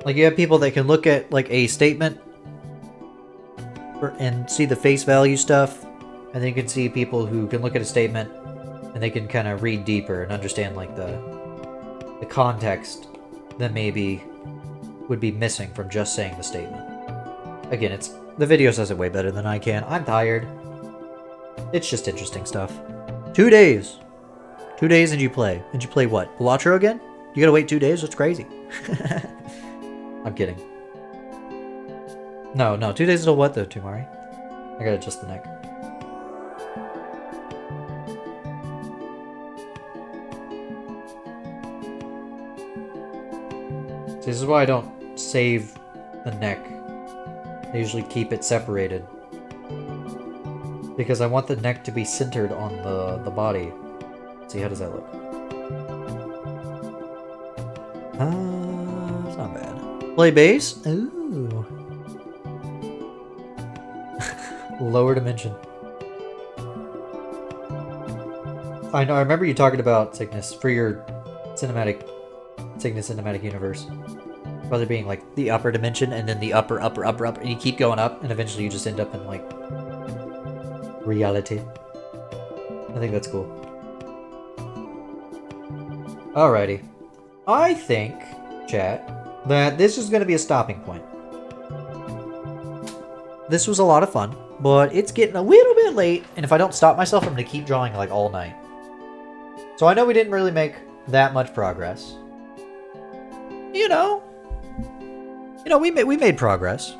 Like you have people that can look at like a statement and see the face value stuff, and then you can see people who can look at a statement and they can kind of read deeper and understand like the context that maybe would be missing from just saying the statement. Again, the video says it way better than I can. I'm tired. It's just interesting stuff. 2 days. 2 days and you play. And you play what? Elatro again? You gotta wait 2 days? That's crazy. I'm kidding. No, 2 days until what though, Tumari? I gotta adjust the neck. See, this is why I don't save the neck. I usually keep it separated. Because I want the neck to be centered on the body. See, how does that look? It's not bad. Play bass? Ooh. Lower dimension. I know, I remember you talking about Cygnus for your Cygnus cinematic universe. About there being like the upper dimension and then the upper, and you keep going up and eventually you just end up in like reality. I think that's cool. Alrighty. I think, chat, that this is going to be a stopping point. This was a lot of fun, but it's getting a little bit late, and if I don't stop myself, I'm going to keep drawing like all night. So I know we didn't really make that much progress. You know, we made progress.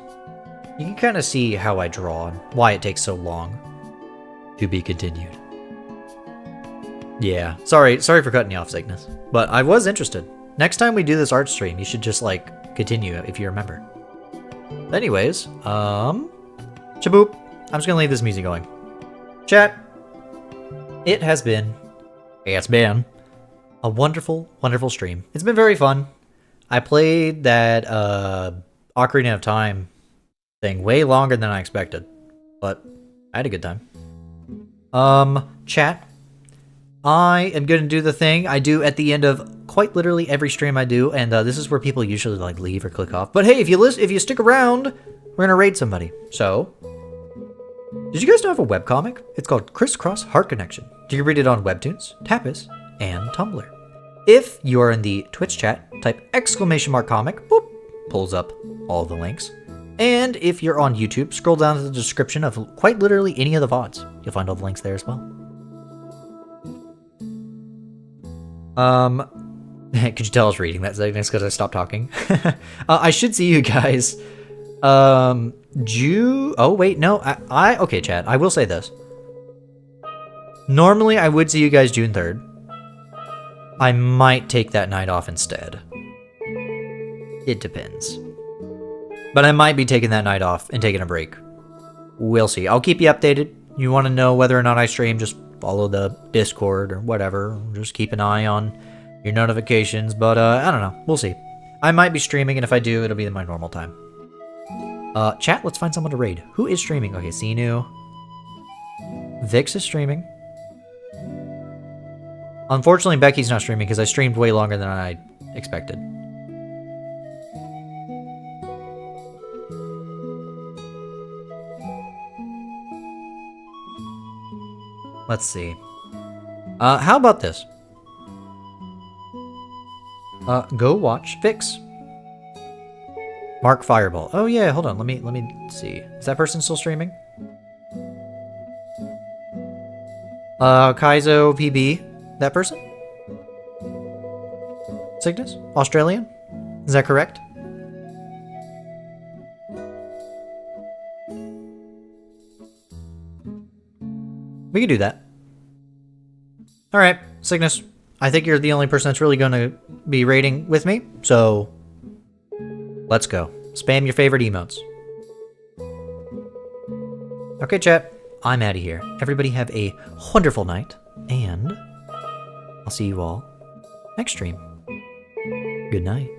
You can kind of see how I draw and why it takes so long. To be continued. Yeah, sorry for cutting you off, Cygnus. But I was interested. Next time we do this art stream, you should just, like, continue if you remember. Anyways, Chaboop. I'm just gonna leave this music going. Chat, it has been It's been a wonderful, wonderful stream. It's been very fun. I played that Ocarina of Time thing way longer than I expected, but I had a good time. Chat. I am going to do the thing I do at the end of quite literally every stream I do, and this is where people usually like leave or click off. But hey, if you stick around, we're gonna raid somebody. So, did you guys know I have a webcomic? It's called CRISS Heart Connection. You can read it on Webtoons, Tapas, and Tumblr. If you are in the Twitch chat, type !comic, boop, pulls up all the links. And if you're on YouTube, scroll down to the description of quite literally any of the VODs. You'll find all the links there as well. Could you tell I was reading that segment because I stopped talking? I should see you guys. Oh wait, no, okay, chat, I will say this. Normally I would see you guys June 3rd. I might take that night off instead. It depends. But I might be taking that night off and taking a break. We'll see. I'll keep you updated. You want to know whether or not I stream, just follow the Discord or whatever. Just keep an eye on your notifications. But I don't know. We'll see. I might be streaming, and if I do, it'll be in my normal time. Chat, let's find someone to raid. Who is streaming? Okay, Sinu. Vix is streaming. Unfortunately, Becky's not streaming because I streamed way longer than I expected. Let's see. How about this? Go watch Vix. Mark Fireball. Oh yeah, hold on. Let me see. Is that person still streaming? Kaizo PB. That person? Cygnus? Australian? Is that correct? We can do that. Alright, Cygnus. I think you're the only person that's really going to be raiding with me, so let's go. Spam your favorite emotes. Okay, chat. I'm out of here. Everybody have a wonderful night, and I'll see you all next stream. Good night.